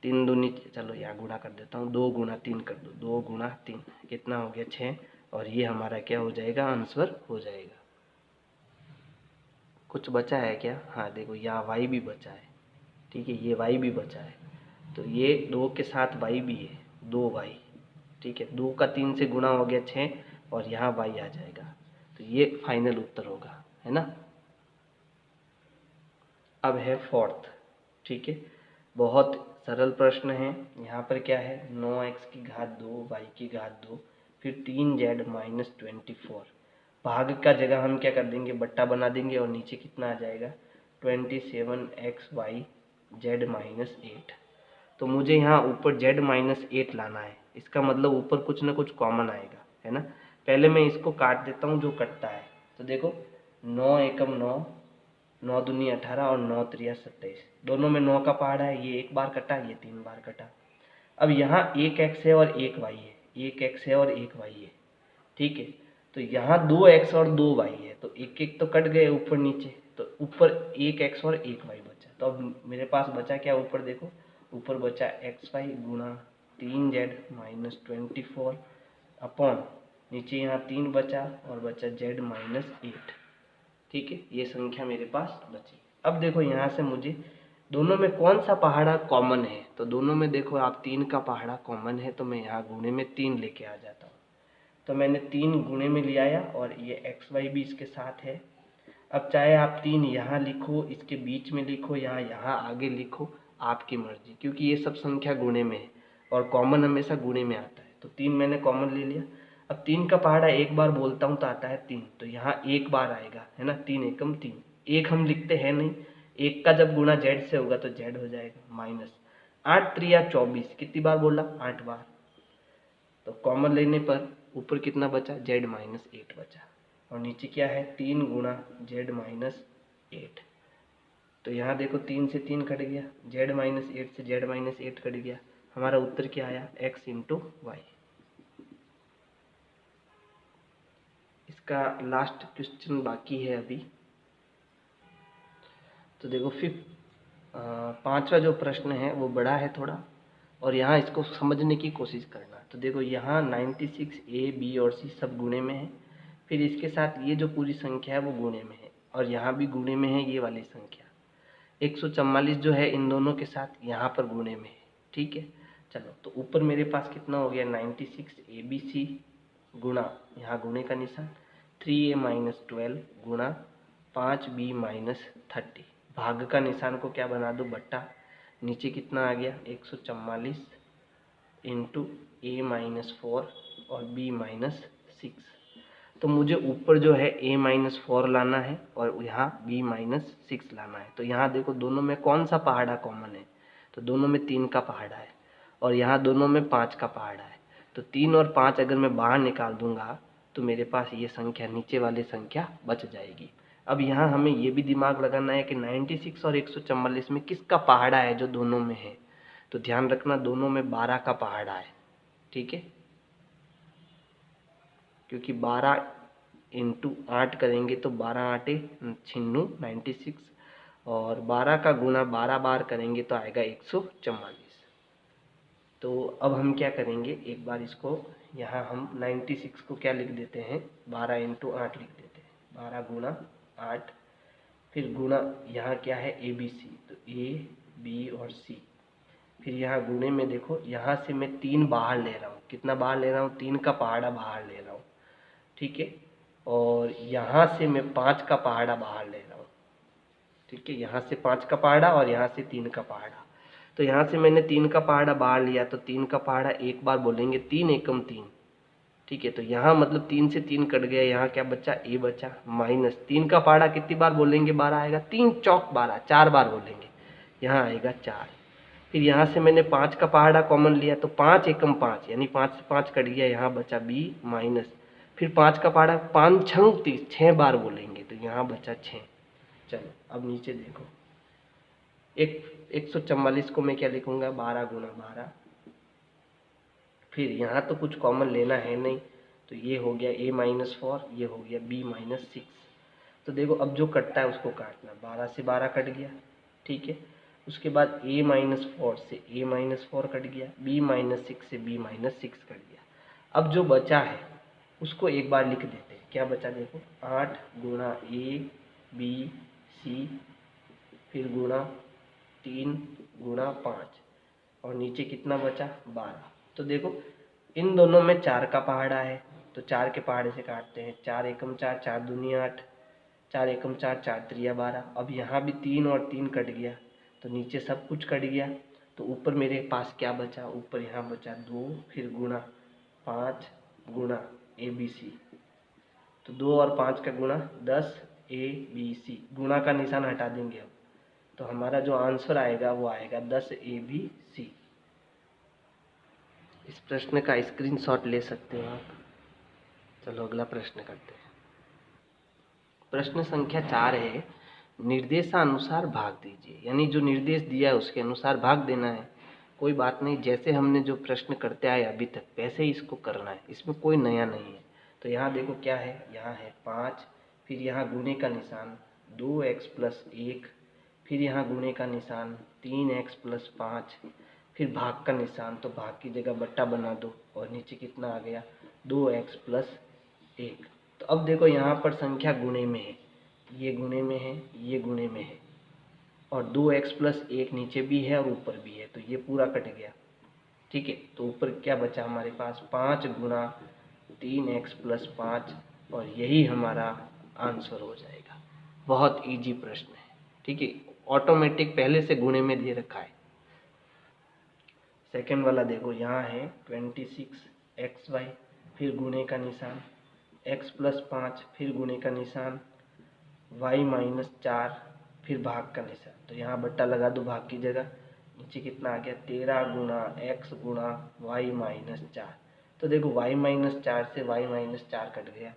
3 दूनी, चलो यहाँ गुणा कर देता हूँ, 2 गुणा 3 कर दो, 2 गुणा 3 कितना हो गया 6, और ये हमारा क्या हो जाएगा, आंसर हो जाएगा। कुछ बचा है क्या, हाँ देखो यहाँ y भी बचा है, ठीक है, ये y भी बचा है, तो ये 2 के साथ y भी है 2y, ठीक है। 2 का 3 से गुणा हो गया 6 और यहाँ y आ जाएगा, तो ये फाइनल उत्तर होगा, है ना। अब है फोर्थ, ठीक है, बहुत सरल प्रश्न है। यहाँ पर क्या है 9x की घात 2 y की घात 2 फिर 3z माइनस 24, भाग का जगह हम क्या कर देंगे, बट्टा बना देंगे और नीचे कितना आ जाएगा 27xy z माइनस 8। तो मुझे यहाँ ऊपर z माइनस 8 लाना है, इसका मतलब ऊपर कुछ ना कुछ कॉमन आएगा, है ना। पहले मैं इसको काट देता हूँ जो कटता है, तो देखो 9 एकम 9, 9 दूनी 18 और 9 त्रिया 27, दोनों में 9 का पहाड़ा है, ये 1 बार कटा, ये 3 बार कटा। अब यहाँ एक x है और एक y है, एक x है और एक y है, ठीक है। तो यहाँ 2x और 2y है, तो एक एक तो कट गए ऊपर नीचे, तो ऊपर 1x और 1y बचा। तो अब मेरे पास बचा क्या, ऊपर देखो, ऊपर बचा xy गुणा 3z माइनस 24 अपॉन नीचे यहाँ 3 बचा और बचा z माइनस 8। ठीक है, ये संख्या मेरे पास बची। अब देखो यहाँ से मुझे दोनों में कौन सा पहाड़ा कॉमन है, तो दोनों में देखो आप 3 का पहाड़ा कॉमन है, तो मैं यहाँ गुणे में 3 लेके आ जाता हूँ। तो मैंने 3 गुणे में ले आया और ये xy भी इसके साथ है। अब चाहे आप 3 यहाँ लिखो, इसके बीच में लिखो, यहाँ आगे लिखो, आपकी मर्जी, क्योंकि ये सब संख्या गुणे में है और कॉमन हमेशा गुणे में आता है। तो 3 मैंने कॉमन ले लिया। अब 3 का पहाड़ा एक बार बोलता हूँ तो आता है 3, तो यहाँ एक बार आएगा, है ना, 3 एकम 3। एक हम लिखते हैं नहीं, एक का जब गुणा z से होगा तो z हो जाएगा माइनस 8 त्रिया 24, कितनी बार बोला, 8 बार। तो कॉमन लेने पर ऊपर कितना बचा, z माइनस 8 बचा, और नीचे क्या है, 3 गुणा z माइनस 8। तो यहाँ देखो 3 से 3 कट गया, z माइनस 8 से z माइनस 8 कट गया। हमारा उत्तर क्या आया, x इंटू वाई। इसका लास्ट क्वेश्चन बाकी है अभी। तो देखो फिर पांचवा जो प्रश्न है वो बड़ा है थोड़ा, और यहाँ इसको समझने की कोशिश करना। तो देखो यहाँ 96 a b और c सब गुणे में है, फिर इसके साथ ये जो पूरी संख्या है वो गुणे में है, और यहाँ भी गुणे में है ये वाली संख्या। 144 जो है इन दोनों के साथ यहाँ पर गुणे में है। ठीक है, चलो तो ऊपर मेरे पास कितना हो गया, 96 ABC गुणा, यहाँ गुणे का निशान, 3a माइनस 12 गुणा 5b माइनस 30, भाग का निशान को क्या बना दो, बट्टा, नीचे कितना आ गया 144 इंटू a माइनस 4 और b माइनस 6। तो मुझे ऊपर जो है a माइनस 4 लाना है और यहाँ b माइनस 6 लाना है। तो यहाँ देखो दोनों में कौन सा पहाड़ा कॉमन है, तो दोनों में 3 का पहाड़ा है, और यहाँ दोनों में 5 का पहाड़ा है। तो 3 और 5 अगर मैं बाहर निकाल दूंगा तो मेरे पास ये संख्या, नीचे वाली संख्या बच जाएगी। अब यहाँ हमें ये भी दिमाग लगाना है कि 96 और 144 में किसका पहाड़ा है जो दोनों में है। तो ध्यान रखना दोनों में 12 का पहाड़ा है। ठीक है, क्योंकि 12 इंटू 8 करेंगे तो 12 आटे 96, और 12 का गुणा 12 बार करेंगे तो आएगा 144। तो अब हम क्या करेंगे, एक बार इसको यहाँ हम 96 को क्या लिख देते हैं, 12 इंटू 8 लिख देते हैं, 12 गुणा 8, फिर गुणा यहाँ क्या है ABC, तो A B और C, फिर यहाँ गुणे में देखो यहाँ से मैं 3 बाहर ले रहा हूँ, कितना बाहर ले रहा हूँ, 3 का पहाड़ा बाहर ले रहा हूँ। ठीक है, और यहाँ से मैं 5 का पहाड़ा बाहर ले रहा हूँ। ठीक है, यहाँ से 5 का पहाड़ा और यहाँ से 3 का पहाड़ा। तो यहाँ से मैंने 3 का पहाड़ा बाहर लिया, तो 3 का पहाड़ा एक बार बोलेंगे, 3 एकम 3। ठीक है, तो यहाँ मतलब 3 से 3 कट गया, यहाँ क्या बचा, a बचा, माइनस 3 का पहाड़ा कितनी बार बोलेंगे, 12 आएगा, 3 चौक 12, 4 बार बोलेंगे, यहाँ आएगा 4। फिर यहाँ से मैंने 5 का पहाड़ा कॉमन लिया, तो 5 एकम 5, यानी 5 से 5 कट गया, यहाँ बचा b माइनस, फिर 5 का पहाड़ा 5 छंग 30, 6 बार बोलेंगे, तो यहाँ बचा 6। चलो अब नीचे देखो, 144 को मैं क्या लिखूंगा, 12 गुणा 12, फिर यहाँ तो कुछ कॉमन लेना है नहीं, तो ये हो गया a माइनस 4, ये हो गया b माइनस 6। तो देखो अब जो कटता है उसको काटना, 12 से 12 कट गया। ठीक है, उसके बाद a माइनस 4 से a माइनस 4 कट गया, b माइनस 6 से b माइनस 6 कट गया। अब जो बचा है उसको एक बार लिख देते हैं, क्या बचा देखो, 8 गुणा a b c, फिर गुणा 3 गुणा 5, और नीचे कितना बचा, 12। तो देखो इन दोनों में 4 का पहाड़ा है, तो 4 के पहाड़े से काटते हैं, 4 एकम 4, 4 दूनी 8, 4 एकम 4, 4 त्रिया 12। अब यहाँ भी 3 और 3 कट गया, तो नीचे सब कुछ कट गया। तो ऊपर मेरे पास क्या बचा, ऊपर यहाँ बचा 2, फिर गुणा 5 गुणा ABC, तो 2 और 5 का गुणा 10 ABC, गुणा का निशान हटा देंगे अब, तो हमारा जो आंसर आएगा वो आएगा 10 ABC। इस प्रश्न का स्क्रीनशॉट ले सकते हो आप। चलो अगला प्रश्न करते हैं। प्रश्न संख्या 4 है, निर्देशानुसार भाग दीजिए, यानी जो निर्देश दिया है उसके अनुसार भाग देना है। कोई बात नहीं, जैसे हमने जो प्रश्न करते आए अभी तक वैसे ही इसको करना है, इसमें कोई नया नहीं है। तो यहाँ देखो क्या है, यहाँ है 5, फिर यहाँ गुणे का निशान 2x प्लस 1, फिर यहाँ गुणे का निशान 3x प्लस 5, फिर भाग का निशान, तो भाग की जगह बट्टा बना दो और नीचे कितना आ गया 2x प्लस 1। तो अब देखो यहाँ पर संख्या गुणे में है, ये गुणे में है, ये गुणे में है, और 2x प्लस 1 नीचे भी है और ऊपर भी है, तो ये पूरा कट गया। ठीक है, तो ऊपर क्या बचा हमारे पास 5 गुना 3x प्लस 5, और यही हमारा आंसर हो जाएगा। बहुत इजी प्रश्न है। ठीक है, ऑटोमेटिक पहले से गुणे में दे रखा है। सेकेंड वाला देखो, यहाँ है 26xy, फिर गुणे का निशान, x प्लस 5, फिर गुणे का निशान, y माइनस 4, फिर भाग का निशान। तो यहाँ बट्टा लगा दो भाग की जगह, नीचे कितना आ गया 13 गुना x गुना y माइनस 4। तो देखो y माइनस 4 से y माइनस 4 कट गया,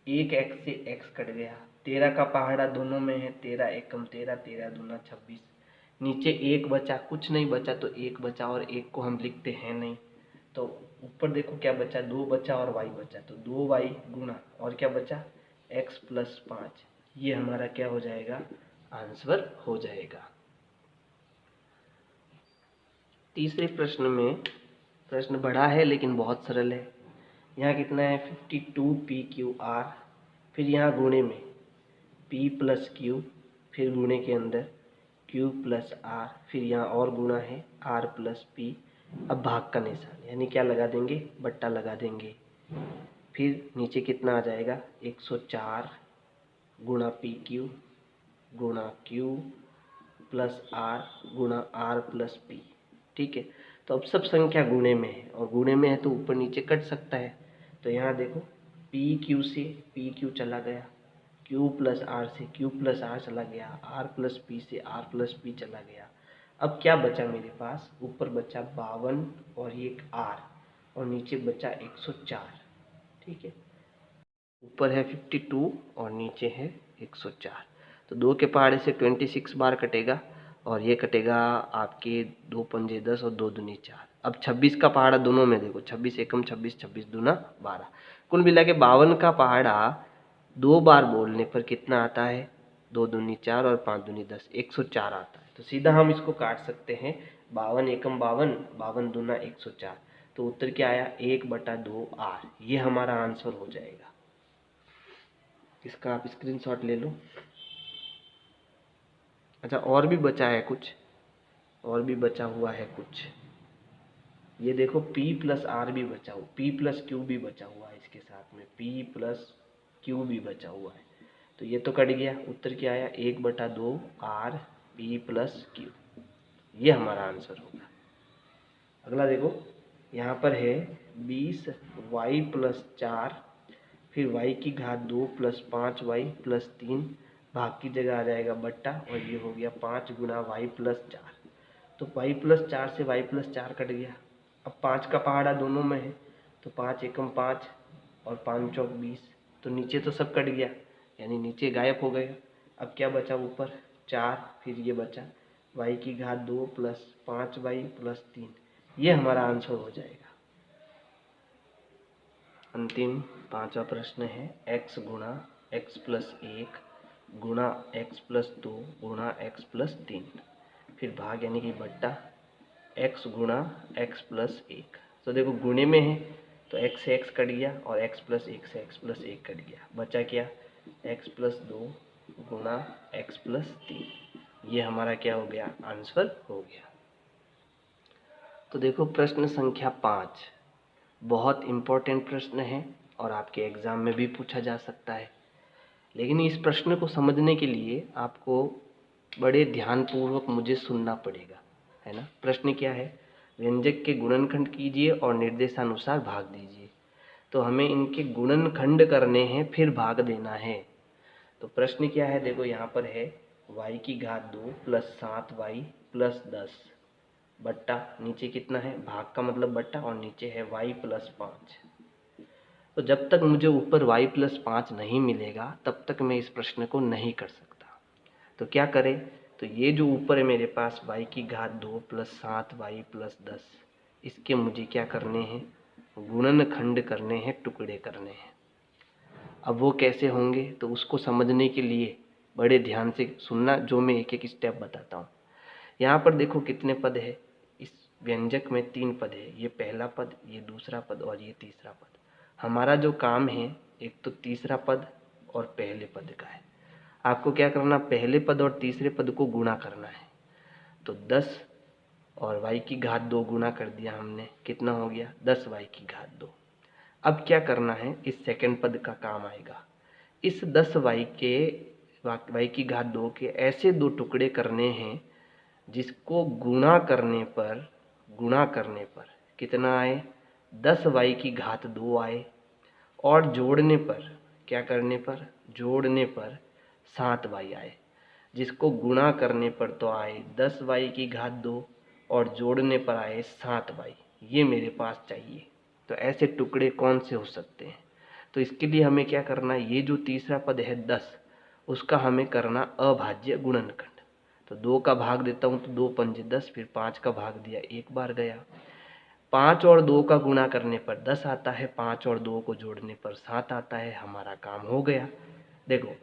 एक x से x कट गया, 13 का पहाड़ा दोनों में है, 13 एकम 13, 13 दूना 26, नीचे एक बचा, कुछ नहीं बचा तो एक बचा, और एक को हम लिखते हैं नहीं, तो ऊपर देखो क्या बचा 2 बचा और y बचा, तो 2y गुना और क्या बचा x प्लस 5, ये हमारा क्या हो जाएगा आंसर हो जाएगा। तीसरे प्रश्न में, प्रश्न बड़ा है लेकिन बहुत सरल है। यहाँ कितना है 52pqr, फिर यहाँ गुणे में p प्लस q, फिर गुणे के अंदर q प्लस r, फिर यहाँ और गुणा है r प्लस p। अब भाग का निशान यानी क्या लगा देंगे बट्टा लगा देंगे, फिर नीचे कितना आ जाएगा 104 गुणा पी क्यू गुणा q प्लस r गुणा r प्लस p। ठीक है, तो अब सब संख्या गुणे में है, और गुणे में है तो ऊपर नीचे कट सकता है। तो यहाँ देखो पी क्यू से पी क्यू चला गया, q प्लस आर से q प्लस आर चला गया, r प्लस पी से r प्लस पी चला गया। अब क्या बचा मेरे पास, ऊपर बचा 52 और ये एक r, और नीचे बचा 104। ठीक है, ऊपर है 52 और नीचे है 104, तो 2 के पहाड़े से 26 बार कटेगा, और ये कटेगा आपके 2 पंजे 10 और 2 दूनी 4। अब 26 का पहाड़ा दोनों में देखो, 26 एकम 26, 26 दूना 12, कुल मिला के 52 का पहाड़ा 2 बार बोलने पर कितना आता है 2 दूनी 4 और 5 दूनी 10, 104 आता है। तो सीधा हम इसको काट सकते हैं, 52 एकम 52, 52 दूना 104, तो उत्तर क्या आया 1/2r, ये हमारा आंसर हो जाएगा। इसका आप स्क्रीनशॉट ले लो। अच्छा, और भी बचा है कुछ, और भी बचा हुआ है कुछ, ये देखो p प्लस आर भी बचा हुआ, p प्लस क्यू भी बचा हुआ है, इसके साथ में p प्लस क्यू भी बचा हुआ है, तो ये तो कट गया। उत्तर क्या आया 1/2r p प्लस क्यू, ये हमारा आंसर होगा। अगला देखो, यहाँ पर है 20y प्लस 4, फिर y की घात 2 प्लस 5y प्लस 3, भाग की जगह आ जाएगा बट्टा, और ये हो गया 5 गुना y प्लस 4। तो y प्लस 4 से y प्लस 4 कट गया। अब 5 का पहाड़ा दोनों में है, तो 5 एकम 5 और 5 चौक 20, तो नीचे तो सब कट गया, यानी नीचे गायब हो गया। अब क्या बचा ऊपर 4, फिर ये बचा y की घात 2 प्लस 5y प्लस 3, ये हमारा आंसर हो जाएगा। अंतिम पांचवा प्रश्न है x गुणा x प्लस 1 गुणा x प्लस 2 गुणा x प्लस 3, फिर भाग यानी कि बट्टा x गुणा x प्लस 1। तो देखो गुणे में है तो x से x कट गया, और x प्लस 1 से x प्लस 1 कट गया, बचा क्या x प्लस 2 गुणा x प्लस 3, ये हमारा क्या हो गया आंसर हो गया। तो देखो प्रश्न संख्या 5 बहुत इम्पोर्टेंट प्रश्न है, और आपके एग्ज़ाम में भी पूछा जा सकता है, लेकिन इस प्रश्न को समझने के लिए आपको बड़े ध्यानपूर्वक मुझे सुनना पड़ेगा, है ना। प्रश्न क्या है, व्यंजक के गुणनखंड कीजिए और निर्देशानुसार भाग दीजिए। तो हमें इनके गुणनखंड करने हैं, फिर भाग देना है। तो प्रश्न क्या है, देखो यहाँ पर है y की घात 2 प्लस 7y प्लस 10 बट्टा, नीचे कितना है भाग का मतलब बट्टा, और नीचे है y प्लस 5। तो जब तक मुझे ऊपर y प्लस 5 नहीं मिलेगा तब तक मैं इस प्रश्न को नहीं कर सकता। तो क्या करें, तो ये जो ऊपर है मेरे पास y की घात 2 प्लस 7y प्लस 10, इसके मुझे क्या करने हैं गुणनखंड करने हैं, टुकड़े करने हैं। अब वो कैसे होंगे, तो उसको समझने के लिए बड़े ध्यान से सुनना, जो मैं एक एक स्टेप बताता हूँ। यहाँ पर देखो कितने पद है, इस व्यंजक में 3 पद है। ये पहला पद, ये दूसरा पद और ये तीसरा पद। हमारा जो काम है, एक तो तीसरा पद और पहले पद का है। आपको क्या करना, पहले पद और तीसरे पद को गुणा करना है। तो 10 और y की घात 2 गुणा कर दिया हमने, कितना हो गया 10y की घात 2। अब क्या करना है, इस सेकंड पद का काम आएगा। इस 10y के y की घात 2 के ऐसे 2 टुकड़े करने हैं जिसको गुणा करने पर कितना आए, 10y की घात 2 आए, और जोड़ने पर, क्या करने पर, जोड़ने पर 7y आए। जिसको गुणा करने पर तो आए 10y की घात 2 और जोड़ने पर आए 7y, ये मेरे पास चाहिए। तो ऐसे टुकड़े कौन से हो सकते हैं, तो इसके लिए हमें क्या करना है, ये जो तीसरा पद है 10, उसका हमें करना अभाज्य गुणनखंड। तो 2 का भाग देता हूँ, तो 2 पंजे 10, फिर 5 का भाग दिया, एक बार गया। 5 और 2 का गुणा करने पर 10 आता है, 5 और 2 को जोड़ने पर 7 आता है, हमारा काम हो गया। देखो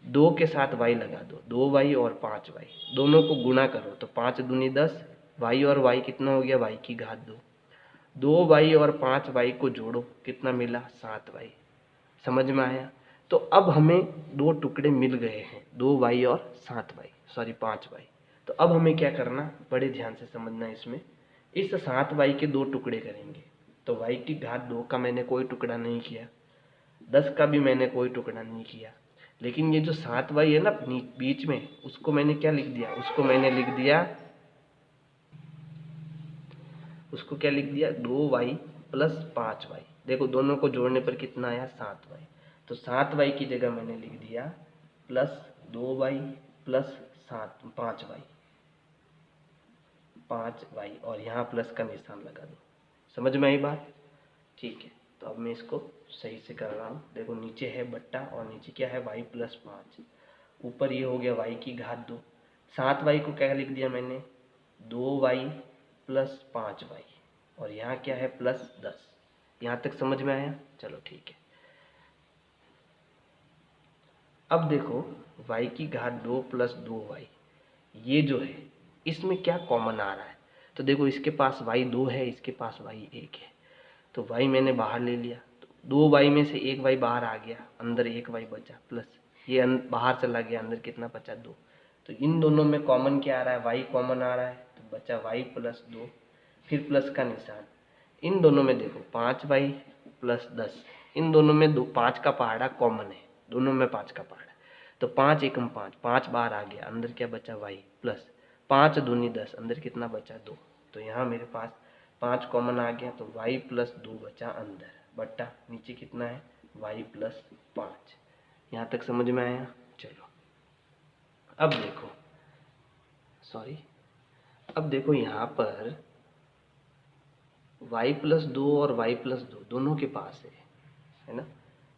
2 के साथ y लगा दो, 2y और 5y, दोनों को गुणा करो तो 5 दूनी 10, y और y कितना हो गया, y की घात 2। 2y और 5y को जोड़ो, कितना मिला 7y। समझ में आया। तो अब हमें 2 टुकड़े मिल गए हैं, 2y और 5y। तो अब हमें क्या करना, बड़े ध्यान से समझना। इसमें इस 7y के 2 टुकड़े करेंगे। तो y की घात 2 का मैंने कोई टुकड़ा नहीं किया, 10 का भी मैंने कोई टुकड़ा नहीं किया, लेकिन ये जो 7y है ना बीच में, उसको मैंने क्या लिख दिया, उसको क्या लिख दिया 2y प्लस 5y। देखो दोनों को जोड़ने पर कितना आया 7y। तो 7y की जगह मैंने लिख दिया प्लस 2y प्लस 5y, और यहाँ प्लस का निशान लगा दो। समझ में आई बात, ठीक है। तो अब मैं इसको सही से कर रहा हूँ। देखो नीचे है बट्टा और नीचे क्या है y प्लस 5, ऊपर ये हो गया y की घात 2। 7y को क्या लिख दिया मैंने, 2y प्लस 5y, और यहाँ क्या है प्लस 10। यहाँ तक समझ में आया, चलो ठीक है। अब देखो y की घात 2 प्लस 2y, ये जो है इसमें क्या कॉमन आ रहा है, तो देखो इसके पास y 2 है, इसके पास y 1 है, तो y मैंने बाहर ले लिया, तो 2y में से 1y बाहर आ गया, अंदर 1y बचा, प्लस ये बाहर चला गया, अंदर कितना बचा 2। तो इन दोनों में कॉमन क्या आ रहा है, y कॉमन आ रहा है, तो बचा y प्लस 2, फिर प्लस का निशान। इन दोनों में देखो 5y प्लस 10, इन दोनों में 5 का पहाड़ा कॉमन है, दोनों में 5 का पहाड़ा, तो 5 एकम 5, 5 बाहर आ गया, अंदर क्या बचा y प्लस 5 दूनी 10, अंदर कितना बचा 2। तो यहाँ मेरे पास 5 कॉमन आ गया, तो y प्लस 2 बचा अंदर, बट्टा नीचे कितना है y प्लस 5। यहाँ तक समझ में आया, चलो अब देखो यहाँ पर y प्लस 2 और y प्लस 2 दोनों के पास है ना,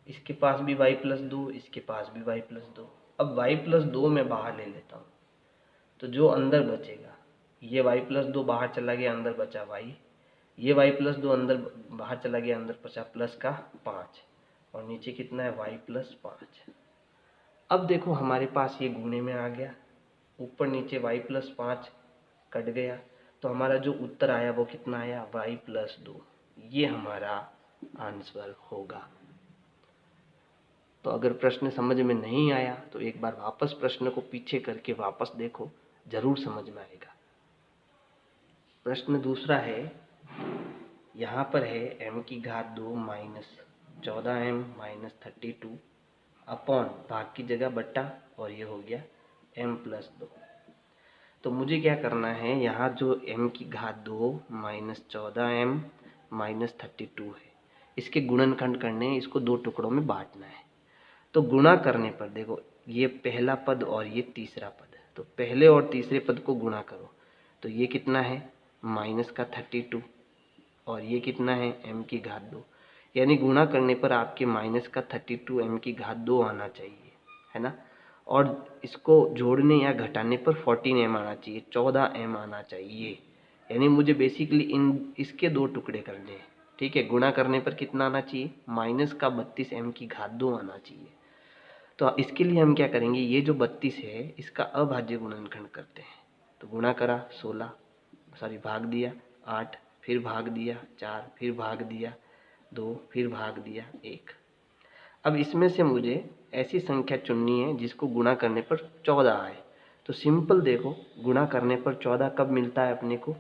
इसके पास भी y प्लस 2, इसके पास भी y प्लस 2। अब y प्लस 2 मैं बाहर ले लेता हूँ, तो जो अंदर बचेगा, ये y प्लस 2 बाहर चला गया, अंदर बचा y, ये y प्लस 2 अंदर बाहर चला गया, अंदर बचा प्लस का 5, और नीचे कितना है y प्लस 5। अब देखो हमारे पास ये गुणे में आ गया, ऊपर नीचे y प्लस 5 कट गया, तो हमारा जो उत्तर आया वो कितना आया y प्लस 2, ये हमारा आंसर होगा। तो अगर प्रश्न समझ में नहीं आया तो एक बार वापस प्रश्न को पीछे करके वापस देखो, जरूर समझ में आएगा। प्रश्न दूसरा है, यहाँ पर है m की घात 2 माइनस 14m माइनस 32 अपॉन भाग की जगह बट्टा, और ये हो गया m प्लस 2। तो मुझे क्या करना है, यहाँ जो m की घात 2 माइनस 14m माइनस 32 है, इसके गुणनखंड करने हैं, इसको 2 टुकड़ों में बांटना है। तो गुणा करने पर देखो ये पहला पद और ये तीसरा पद, तो पहले और तीसरे पद को गुणा करो, तो ये कितना है माइनस का 32, और ये कितना है m की घात 2, यानी गुणा करने पर आपके माइनस का 32 m की घात 2 आना चाहिए, है ना। और इसको जोड़ने या घटाने पर 14m आना चाहिए, 14m आना चाहिए। यानी मुझे बेसिकली इसके 2 टुकड़े करने हैं, ठीक है, गुणा करने पर कितना आना चाहिए, माइनस का 32m की घात 2 आना चाहिए। तो इसके लिए हम क्या करेंगे, ये जो 32 है इसका अभाज्य गुणनखंड करते हैं। तो गुणा करा 16, सॉरी भाग दिया 8, फिर भाग दिया 4, फिर भाग दिया 2, फिर भाग दिया 1। अब इसमें से मुझे ऐसी संख्या चुननी है जिसको गुणा करने पर 14 आए। तो सिंपल देखो, गुणा करने पर 14 कब मिलता है अपने को,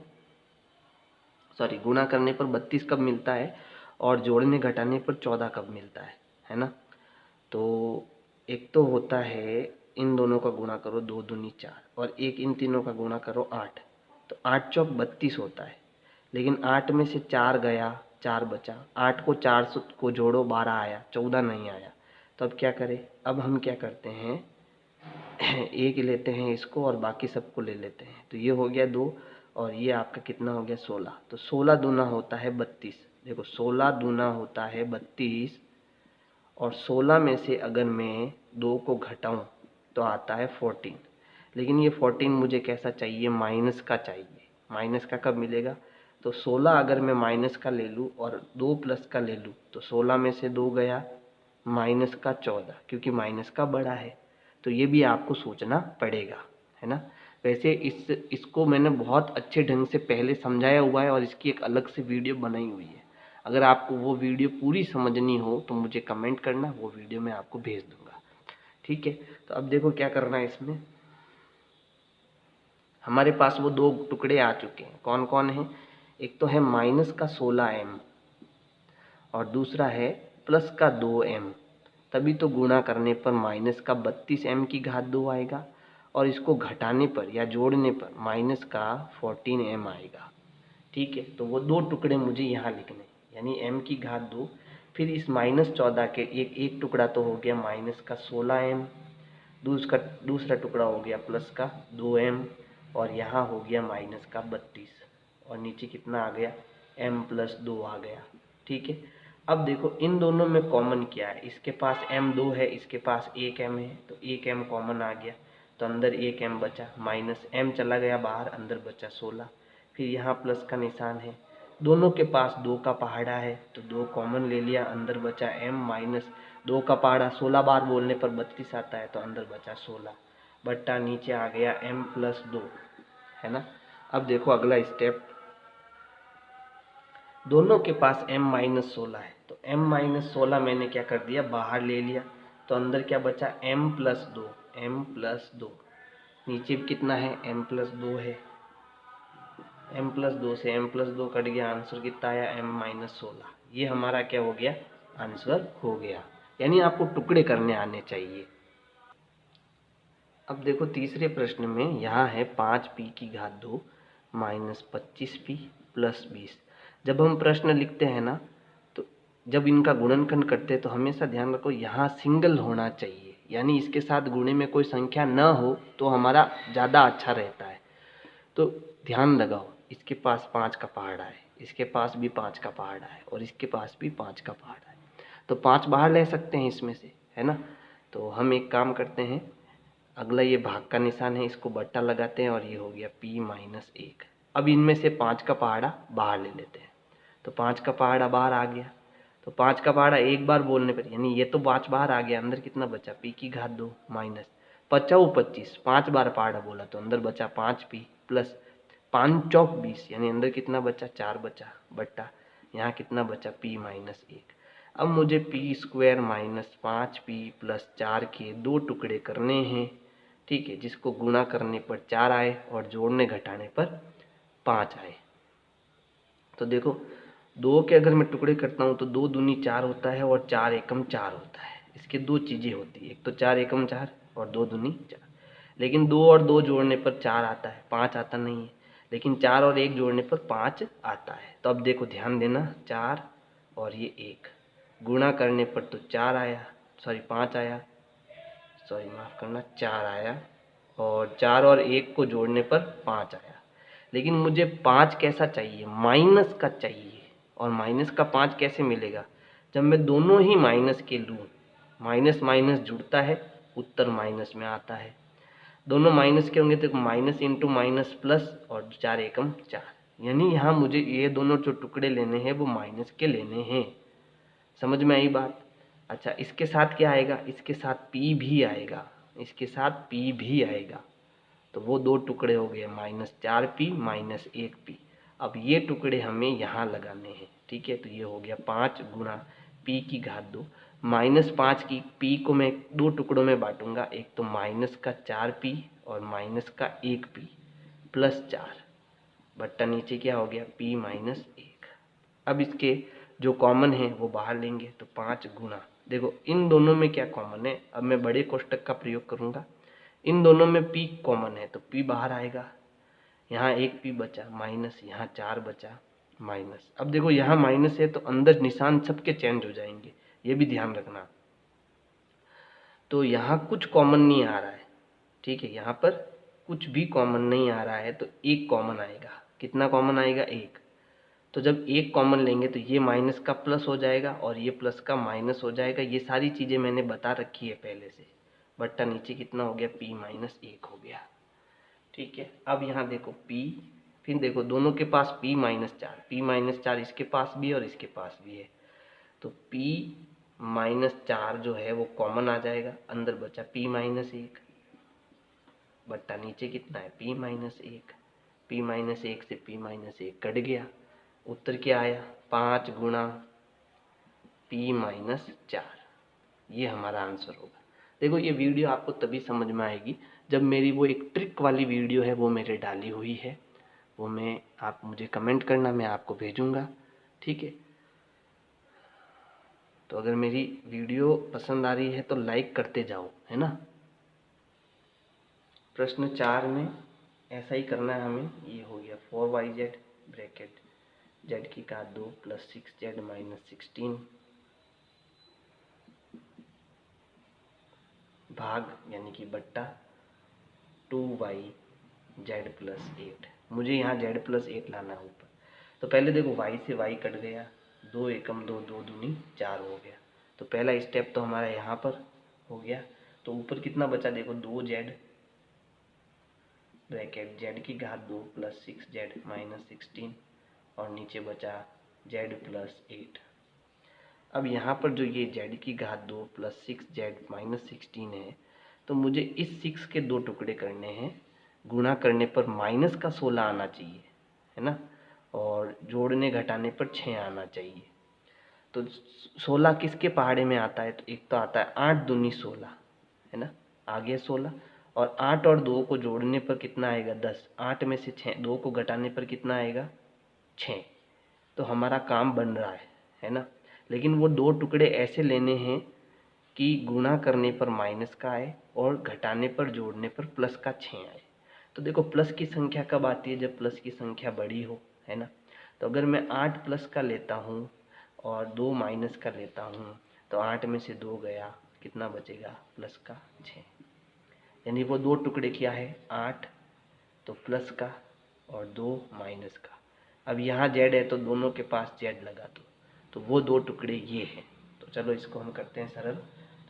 सॉरी गुणा करने पर 32 कब मिलता है और जोड़ने घटाने पर 14 कब मिलता है ना। तो एक तो होता है इन दोनों का गुणा करो 2 दूनी 4, और एक इन तीनों का गुणा करो 8। तो 8 चौक 32 होता है, लेकिन 8 में से 4 गया, 4 बचा। 8 को 4 को जोड़ो 12 आया, 14 नहीं आया। तो अब क्या करें, अब हम क्या करते हैं एक लेते हैं इसको और बाकी सबको ले लेते हैं। तो ये हो गया 2 और ये आपका कितना हो गया 16। तो 16 दूना होता है 32। देखो 16 दूना होता है 32, और 16 में से अगर मैं 2 को घटाऊं तो आता है 14। लेकिन ये 14 मुझे कैसा चाहिए, माइनस का चाहिए। माइनस का कब मिलेगा, तो 16 अगर मैं माइनस का ले लूँ और 2 प्लस का ले लूँ तो 16 में से 2 गया, माइनस का 14, क्योंकि माइनस का बड़ा है। तो ये भी आपको सोचना पड़ेगा, है ना। वैसे इसको मैंने बहुत अच्छे ढंग से पहले समझाया हुआ है और इसकी एक अलग से वीडियो बनाई हुई है। अगर आपको वो वीडियो पूरी समझनी हो तो मुझे कमेंट करना, वो वीडियो मैं आपको भेज दूंगा, ठीक है। तो अब देखो क्या करना है इसमें, हमारे पास वो 2 टुकड़े आ चुके हैं, कौन कौन है, एक तो है माइनस का 16m और दूसरा है प्लस का 2m। तभी तो गुणा करने पर माइनस का 32m की घात 2 आएगा, और इसको घटाने पर या जोड़ने पर माइनस का 14m आएगा, ठीक है। तो वो 2 टुकड़े मुझे यहाँ लिखने, यानी m की घात 2, फिर इस -14 के एक टुकड़ा तो हो गया माइनस का 16m, दूसरा टुकड़ा हो गया प्लस का 2m, और यहाँ हो गया माइनस का 32, और नीचे कितना आ गया, m+2 आ गया, ठीक है। अब देखो इन दोनों में कॉमन क्या है, इसके पास m2 है, इसके पास 1m है, तो 1m कॉमन आ गया, तो अंदर 1m बचा, माइनस m चला गया बाहर, अंदर बचा 16। फिर यहाँ प्लस का निशान है, दोनों के पास 2 का पहाड़ा है, तो 2 कॉमन ले लिया, अंदर बचा m माइनस 2 का पहाड़ा। 16 बार बोलने पर 32 आता है, तो अंदर बचा 16 बट्टा नीचे आ गया m+2, है ना। अब देखो अगला स्टेप, दोनों के पास m-16 है, तो m-16 मैंने क्या कर दिया, बाहर ले लिया, तो अंदर क्या बचा, m+2, m+2। नीचे कितना है, m+2 है, m+2 से m+2 कट गया, आंसर कितना आया, m-16। ये हमारा क्या हो गया, आंसर हो गया। यानी आपको टुकड़े करने आने चाहिए। अब देखो तीसरे प्रश्न में यहाँ है 5p की घात 2 माइनस 25p प्लस 20। जब हम प्रश्न लिखते हैं ना, तो जब इनका गुणनखंड करते हैं तो हमेशा ध्यान रखो यहाँ सिंगल होना चाहिए, यानी इसके साथ गुणे में कोई संख्या न हो तो हमारा ज़्यादा अच्छा रहता है। तो ध्यान लगाओ, इसके पास 5 का पहाड़ा है, इसके पास भी 5 का पहाड़ा है, और इसके पास भी 5 का पहाड़ा है, तो 5 बाहर ले सकते हैं इसमें से, है ना। तो हम एक काम करते हैं, अगला ये भाग का निशान है, इसको बट्टा लगाते हैं, और ये हो गया p-1। अब इनमें से 5 का पहाड़ा बाहर ले लेते हैं, तो 5 का पहाड़ा बाहर आ गया, तो 5 का पहाड़ा एक बार बोलने पर, यानी ये तो 5 बाहर आ गया, अंदर कितना बचा, p की घात 2 माइनस 25, 5 बार पहाड़ा बोला तो अंदर बचा 5p प्लस 5 चौक 20, यानी अंदर कितना बचा, 4 बचा, बट्टा यहाँ कितना बचा, p-1। अब मुझे p² माइनस 5p प्लस 4 के 2 टुकड़े करने हैं, ठीक है, जिसको गुणा करने पर 4 आए और जोड़ने घटाने पर 5 आए। तो देखो 2 के अगर मैं टुकड़े करता हूँ तो 2 दूनी 4 होता है और 4 एकम 4 होता है। इसके 2 चीज़ें होती है, एक तो 4 एकम 4 और 2 दूनी 4। लेकिन 2 और 2 जोड़ने पर 4 आता है, 5 आता नहीं है। लेकिन 4 और 1 जोड़ने पर 5 आता है। तो अब देखो ध्यान देना, 4 और ये 1 गुणा करने पर तो 4 आया, सॉरी 5 आया, सॉरी माफ़ करना 4 आया, और 4 और 1 को जोड़ने पर 5 आया। लेकिन मुझे 5 कैसा चाहिए, माइनस का चाहिए। और माइनस का 5 कैसे मिलेगा, जब मैं दोनों ही माइनस के लूँ, माइनस माइनस जुड़ता है, उत्तर माइनस में आता है। दोनों माइनस के होंगे तो माइनस इंटू माइनस प्लस, और 4 एकम 4, यानी यहाँ मुझे ये दोनों जो टुकड़े लेने हैं वो माइनस के लेने हैं। समझ में आई बात? अच्छा, इसके साथ क्या आएगा? इसके साथ p भी आएगा, इसके साथ p भी आएगा। तो वो दो टुकड़े हो गए -4p -1p। अब ये टुकड़े हमें यहाँ लगाने हैं, ठीक है। तो ये हो गया 5 गुणा p की घात 2। -5 की p को मैं दो टुकड़ों में बांटूंगा, एक तो -4p और -1p +4 बट्टा नीचे क्या हो गया p -1। अब इसके जो कॉमन है वो बाहर लेंगे, तो 5 गुणा, देखो इन दोनों में क्या कॉमन है, अब मैं बड़े कोष्टक का प्रयोग करूंगा। इन दोनों में p कॉमन है तो p बाहर आएगा, यहाँ 1p बचा माइनस, यहाँ 4 बचा माइनस। अब देखो यहाँ माइनस है तो अंदर निशान सबके चेंज हो जाएंगे, ये भी ध्यान रखना। तो यहाँ कुछ कॉमन नहीं आ रहा है, ठीक है, यहाँ पर कुछ भी कॉमन नहीं आ रहा है, तो एक कॉमन आएगा। कितना कॉमन आएगा? 1। तो जब एक कॉमन लेंगे तो ये माइनस का प्लस हो जाएगा और ये प्लस का माइनस हो जाएगा। ये सारी चीज़ें मैंने बता रखी है पहले से। बट्टा नीचे कितना हो गया? p -1 हो गया, ठीक है। अब यहाँ देखो p, फिर देखो दोनों के पास p -4 इसके पास भी और इसके पास भी है, तो p -4 जो है वो कॉमन आ जाएगा, अंदर बचा p -1 बट्टा नीचे कितना है? p -1। p -1 से p -1 कट गया, उत्तर क्या आया? 5 गुणा p -4। ये हमारा आंसर होगा। देखो ये वीडियो आपको तभी समझ में आएगी जब मेरी वो एक ट्रिक वाली वीडियो है वो मेरे डाली हुई है, वो आप मुझे कमेंट करना, मैं आपको भेजूंगा, ठीक है। तो अगर मेरी वीडियो पसंद आ रही है तो लाइक करते जाओ, है ना। प्रश्न 4 में ऐसा ही करना है हमें। ये हो गया 4yz ब्रैकेट z की घात 2 + 6z - 16 भाग यानी कि बट्टा 2yz + 8। मुझे यहाँ z + 8 लाना है ऊपर। तो पहले देखो y से y कट गया, 2 एकम 2, 2 दूनी 4 हो गया। तो पहला स्टेप तो हमारा यहाँ पर हो गया। तो ऊपर कितना बचा? देखो 2z ब्रैकेट z की घात 2 + 6z - 16 और नीचे बचा z + 8। अब यहाँ पर जो ये z की घात 2 + 6z - 16 है, तो मुझे इस 6 के दो टुकड़े करने हैं। गुणा करने पर माइनस का 16 आना चाहिए, है ना, और जोड़ने घटाने पर 6 आना चाहिए। तो 16 किसके पहाड़े में आता है? तो एक तो आता है 8 दूनी 16, है ना, आ गया 16। और 8 और 2 को जोड़ने पर कितना आएगा? 10। 8 में से 2 को घटाने पर कितना आएगा? 6। तो हमारा काम बन रहा है ना। लेकिन वो दो टुकड़े ऐसे लेने हैं कि गुणा करने पर माइनस का आए और घटाने पर जोड़ने पर प्लस का 6 आए। तो देखो प्लस की संख्या कब आती है? जब प्लस की संख्या बड़ी हो, है ना। तो अगर मैं 8 प्लस का लेता हूँ और 2 माइनस का लेता हूँ, तो 8 में से 2 गया, कितना बचेगा? प्लस का 6। यानी वो दो टुकड़े क्या है? 8 तो प्लस का और 2 माइनस का। अब यहाँ z है तो दोनों के पास z लगा दो, तो वो दो टुकड़े ये हैं। तो चलो इसको हम करते हैं सरल।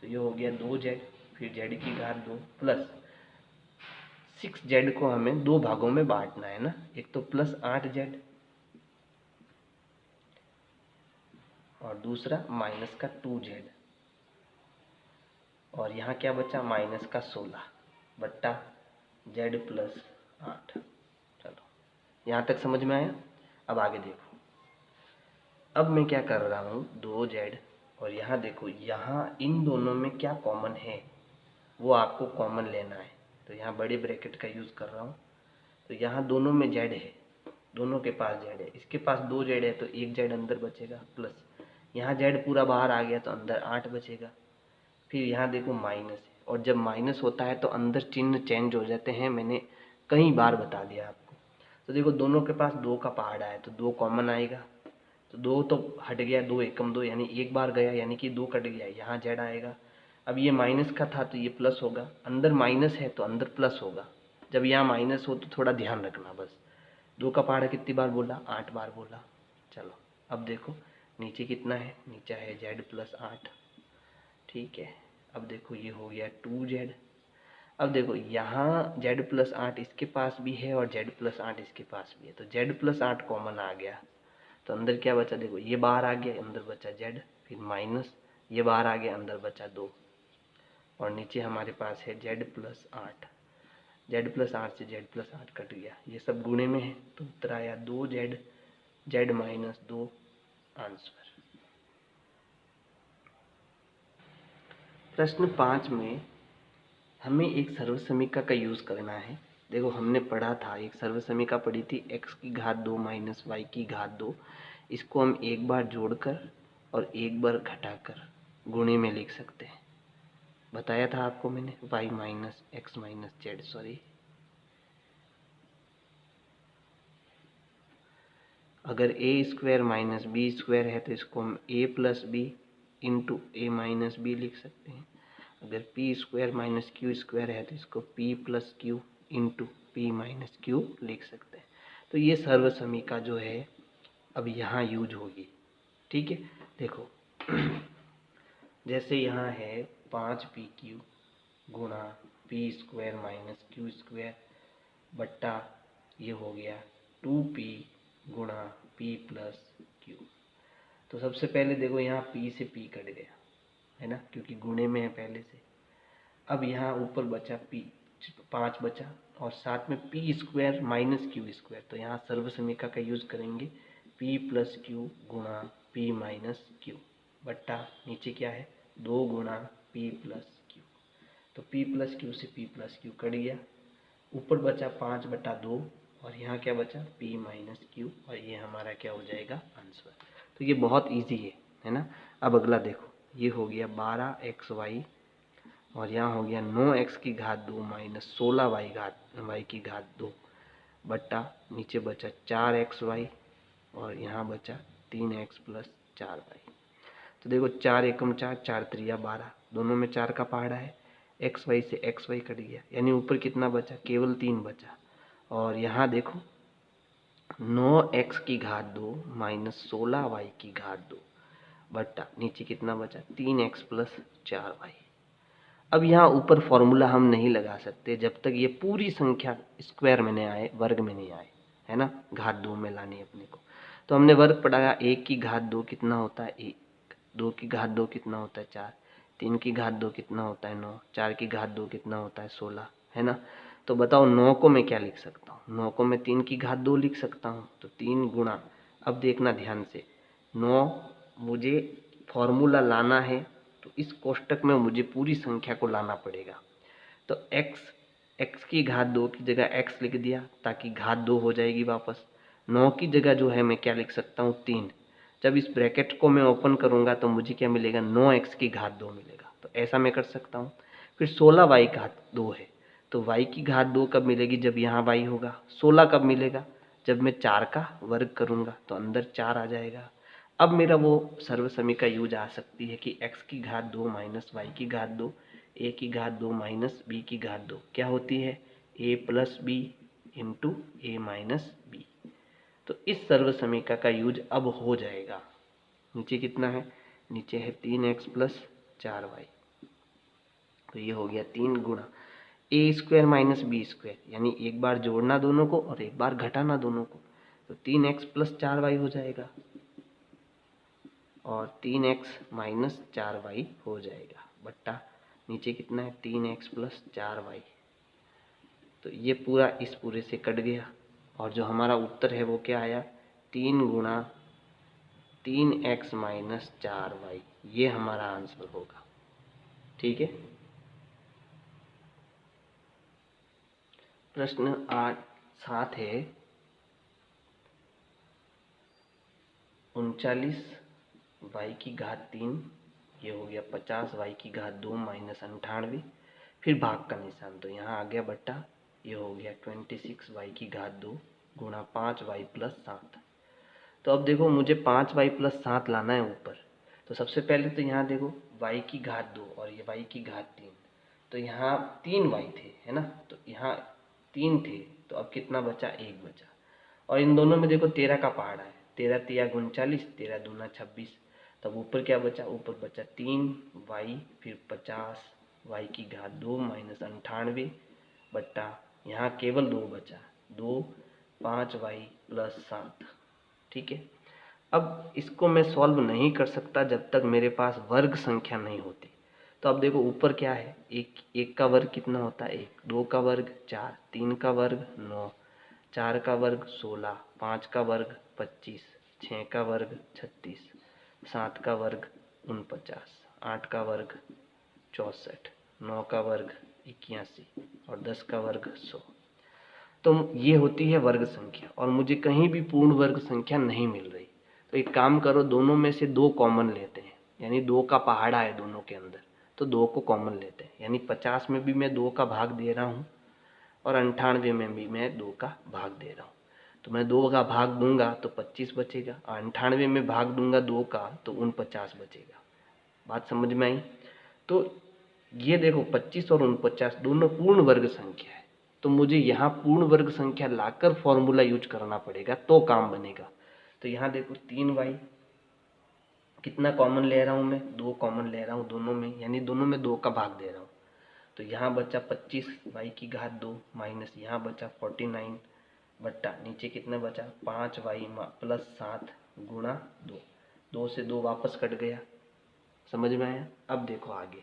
तो ये हो गया 2z, फिर z की घात 2 प्लस 6z को हमें दो भागों में बांटना है ना। एक तो +8z और दूसरा -2z। और यहाँ क्या बचा? -16 बट्टा z + 8। चलो यहाँ तक समझ में आया। अब आगे देखो, अब मैं क्या कर रहा हूँ, 2z और यहाँ देखो, यहाँ इन दोनों में क्या कॉमन है वो आपको कॉमन लेना है। तो यहाँ बड़े ब्रैकेट का यूज़ कर रहा हूँ। तो यहाँ दोनों में z है, दोनों के पास z है। इसके पास 2z है तो एक z अंदर बचेगा, प्लस यहाँ z पूरा बाहर आ गया तो अंदर 8 बचेगा। फिर यहाँ देखो माइनस है, और जब माइनस होता है तो अंदर चिन्ह चेंज हो जाते हैं, मैंने कई बार बता दिया आपको। तो देखो दोनों के पास 2 का पहाड़ आया तो 2 कॉमन आएगा, तो 2 तो हट गया, 2 एकम 2 यानी एक बार गया, यानी कि 2 कट गया, यहाँ z आएगा। अब ये माइनस का था तो ये प्लस होगा, अंदर माइनस है तो अंदर प्लस होगा। जब यहाँ माइनस हो तो थोड़ा ध्यान रखना बस। 2 का पहाड़ा कितनी बार बोला? 8 बार बोला। चलो अब देखो नीचे कितना है? नीचे है z + 8, ठीक है। अब देखो ये हो गया 2z। अब देखो यहाँ z+8 इसके पास भी है और z+8 इसके पास भी है, तो z+8 कॉमन आ गया, तो अंदर क्या बचा, देखो ये बाहर आ गया, अंदर बचा z, फिर माइनस ये बाहर आ गया, अंदर बचा 2, और नीचे हमारे पास है z+8, z+8 से z+8 कट गया, ये सब गुणे में है, तो उत्तर आया 2z, z-2 आंसर। प्रश्न 5 में हमें एक सर्वसमीका का यूज़ करना है। देखो हमने पढ़ा था, एक सर्वसमीका पढ़ी थी x⁻² माइनस y⁻², इसको हम एक बार जोड़कर और एक बार घटाकर गुणे में लिख सकते हैं। बताया था आपको मैंने, y minus x minus z, sorry, अगर a² माइनस b² है तो इसको हम a+b into a minus b लिख सकते हैं। अगर p² माइनस q² है तो इसको p+q into p minus q लिख सकते हैं। तो ये सर्वसमीका जो है अब यहाँ यूज होगी, ठीक है। देखो जैसे यहाँ है 5pq गुणा p² माइनस q² बट्टा ये हो गया 2p गुणा p+q। तो सबसे पहले देखो यहाँ p से p कट गया है ना, क्योंकि गुणे में है पहले से। अब यहाँ ऊपर बचा p, 5 बचा, और साथ में p² माइनस q², तो यहाँ सर्वसमीका का यूज करेंगे p+q गुणा p माइनस q बट्टा नीचे क्या है 2 गुणा p+q। तो p+q से p+q कट गया, ऊपर बचा 5/2 और यहाँ क्या बचा p माइनस q, और ये हमारा क्या हो जाएगा आंसर। तो ये बहुत इजी है ना। अब अगला देखो, ये हो गया 12xy और यहाँ हो गया 9x⁻² माइनस 16y⁻² बट्टा नीचे बचा 4xy और यहाँ बचा 3x + 4y। तो देखो 4 एकम 4, 4 त्रिया 12, दोनों में 4 का पहाड़ा है, xy से xy कट गया, यानी ऊपर कितना बचा, केवल 3 बचा। और यहाँ देखो 9x⁻² माइनस 16y⁻² बट्टा नीचे कितना बचा 3x + 4y। अब यहाँ ऊपर फॉर्मूला हम नहीं लगा सकते जब तक ये पूरी संख्या स्क्वायर में नहीं आए, वर्ग में नहीं आए, है ना, घात 2 में लानी है अपने को। तो हमने वर्ग पढ़ाया, 1⁻² कितना होता है 1, 2⁻² कितना होता है 4, 3⁻² कितना होता है 9, 4⁻² कितना होता है 16, है ना। तो बताओ 9 को मैं क्या लिख सकता हूँ, 9 को मैं 3⁻² लिख सकता हूँ, तो 3 गुणा, अब देखना ध्यान से, 9 मुझे फॉर्मूला लाना है तो इस कोष्टक में मुझे पूरी संख्या को लाना पड़ेगा। तो x⁻² की जगह x लिख दिया ताकि घात 2 हो जाएगी वापस। 9 की जगह जो है मैं क्या लिख सकता हूँ 3। जब इस ब्रैकेट को मैं ओपन करूँगा तो मुझे क्या मिलेगा 9x⁻² मिलेगा, तो ऐसा मैं कर सकता हूँ। फिर 16y⁻² है, तो y⁻² कब मिलेगी, जब यहाँ y होगा। 16 कब मिलेगा, जब मैं 4 का वर्ग करूँगा तो अंदर 4 आ जाएगा। अब मेरा वो सर्वसमीका यूज आ सकती है कि x⁻² minus y⁻² a⁻² minus b⁻² क्या होती है a+b into a minus B. तो इस सर्वसमीका का यूज अब हो जाएगा। नीचे कितना है, नीचे है 3x + 4y, तो ये हो गया 3 गुणा a² माइनस b², यानी एक बार जोड़ना दोनों को और एक बार घटाना दोनों को, तो 3x + 4y हो जाएगा और 3x माइनस 4y हो जाएगा बट्टा नीचे कितना है 3x + 4y। तो ये पूरा इस पूरे से कट गया और जो हमारा उत्तर है वो क्या आया 3 गुणा 3x माइनस 4y, ये हमारा आंसर होगा। ठीक है। प्रश्न 7 है 39y⁻3, ये हो गया 50y⁻² माइनस 98, फिर भाग का निशान, तो यहाँ आ गया बट्टा, ये हो गया 26y⁻² गुणा 5y + 7। तो अब देखो मुझे 5y + 7 लाना है ऊपर, तो सबसे पहले तो यहाँ देखो y⁻² और ये y⁻3, तो यहाँ 3y थे, है ना, तो यहाँ 3 थे, तो अब कितना बचा 1 बचा, और इन दोनों में देखो 13 का पहाड़ा है, 13 × 3 = 39, 13 × 2 = 26, तब ऊपर क्या बचा, ऊपर बचा 3y फिर 50 वाई की घात 2 माइनस 98 बट्टा यहाँ केवल 2 बचा, 2 5y प्लस 7। ठीक है, अब इसको मैं सॉल्व नहीं कर सकता जब तक मेरे पास वर्ग संख्या नहीं होती। तो अब देखो ऊपर क्या है, एक का वर्ग कितना होता है 1, 2 का वर्ग 4, 3 का वर्ग 9, 4 का वर्ग 16, 5 का वर्ग 25, 6 का वर्ग 36, 7 का वर्ग 49, 8 का वर्ग 64, 9 का वर्ग 81 और 10 का वर्ग 100। तो ये होती है वर्ग संख्या और मुझे कहीं भी पूर्ण वर्ग संख्या नहीं मिल रही। तो एक काम करो, दोनों में से 2 कॉमन लेते हैं, यानी 2 का पहाड़ा है दोनों के अंदर, तो 2 को कॉमन लेते हैं, यानी 50 में भी मैं 2 का भाग दे रहा हूँ और 98 में भी मैं 2 का भाग दे रहा हूँ। तो मैं 2 का भाग दूंगा तो 25 बचेगा, 98 में भाग दूंगा 2 का तो 49 बचेगा। बात समझ में आई? तो ये देखो 25 और 49 दोनों पूर्ण वर्ग संख्या है, तो मुझे यहाँ पूर्ण वर्ग संख्या लाकर फॉर्मूला यूज करना पड़ेगा तो काम बनेगा। तो यहाँ देखो 3y, कितना कॉमन ले रहा हूँ मैं, 2 कॉमन ले रहा हूँ दोनों में, यानी दोनों में 2 का भाग दे रहा हूँ। तो यहाँ बचा 25 y की घात 2 माइनस यहाँ बचा 49 बट्टा नीचे कितना बचा 5y प्लस 7 गुणा 2, 2 से 2 वापस कट गया। समझ में आया? अब देखो आगे,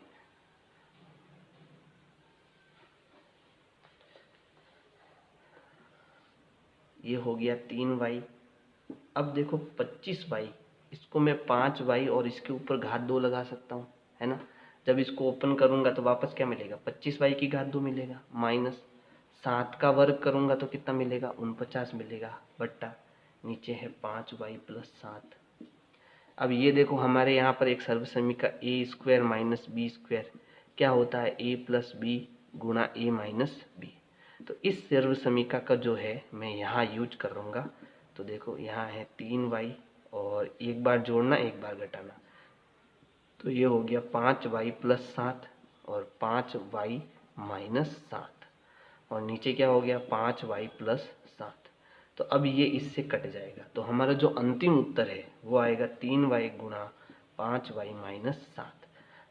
ये हो गया 3y। अब देखो 25y, इसको मैं 5y और इसके ऊपर घात 2 लगा सकता हूँ, है ना। जब इसको ओपन करूँगा तो वापस क्या मिलेगा, 25y की घात 2 मिलेगा, माइनस 7 का वर्ग करूँगा तो कितना मिलेगा 49 मिलेगा, बट्टा नीचे है 5y प्लस 7। अब ये देखो हमारे यहाँ पर एक सर्व समीकरण ए स्क्वायर माइनस बी स्क्वायर क्या होता है, ए प्लस बी गुणा ए माइनस बी। तो इस सर्व समीकरण का जो है मैं यहाँ यूज करूँगा। तो देखो यहाँ है 3y और एक बार जोड़ना एक बार घटाना, तो ये हो गया 5y प्लस 7 और 5y माइनस 7 और नीचे क्या हो गया 5y प्लस 7। तो अब ये इससे कट जाएगा, तो हमारा जो अंतिम उत्तर है वो आएगा 3y गुणा 5y माइनस 7।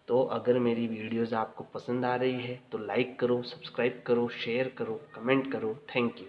तो अगर मेरी वीडियोज़ आपको पसंद आ रही है तो लाइक करो, सब्सक्राइब करो, शेयर करो, कमेंट करो। Thank you.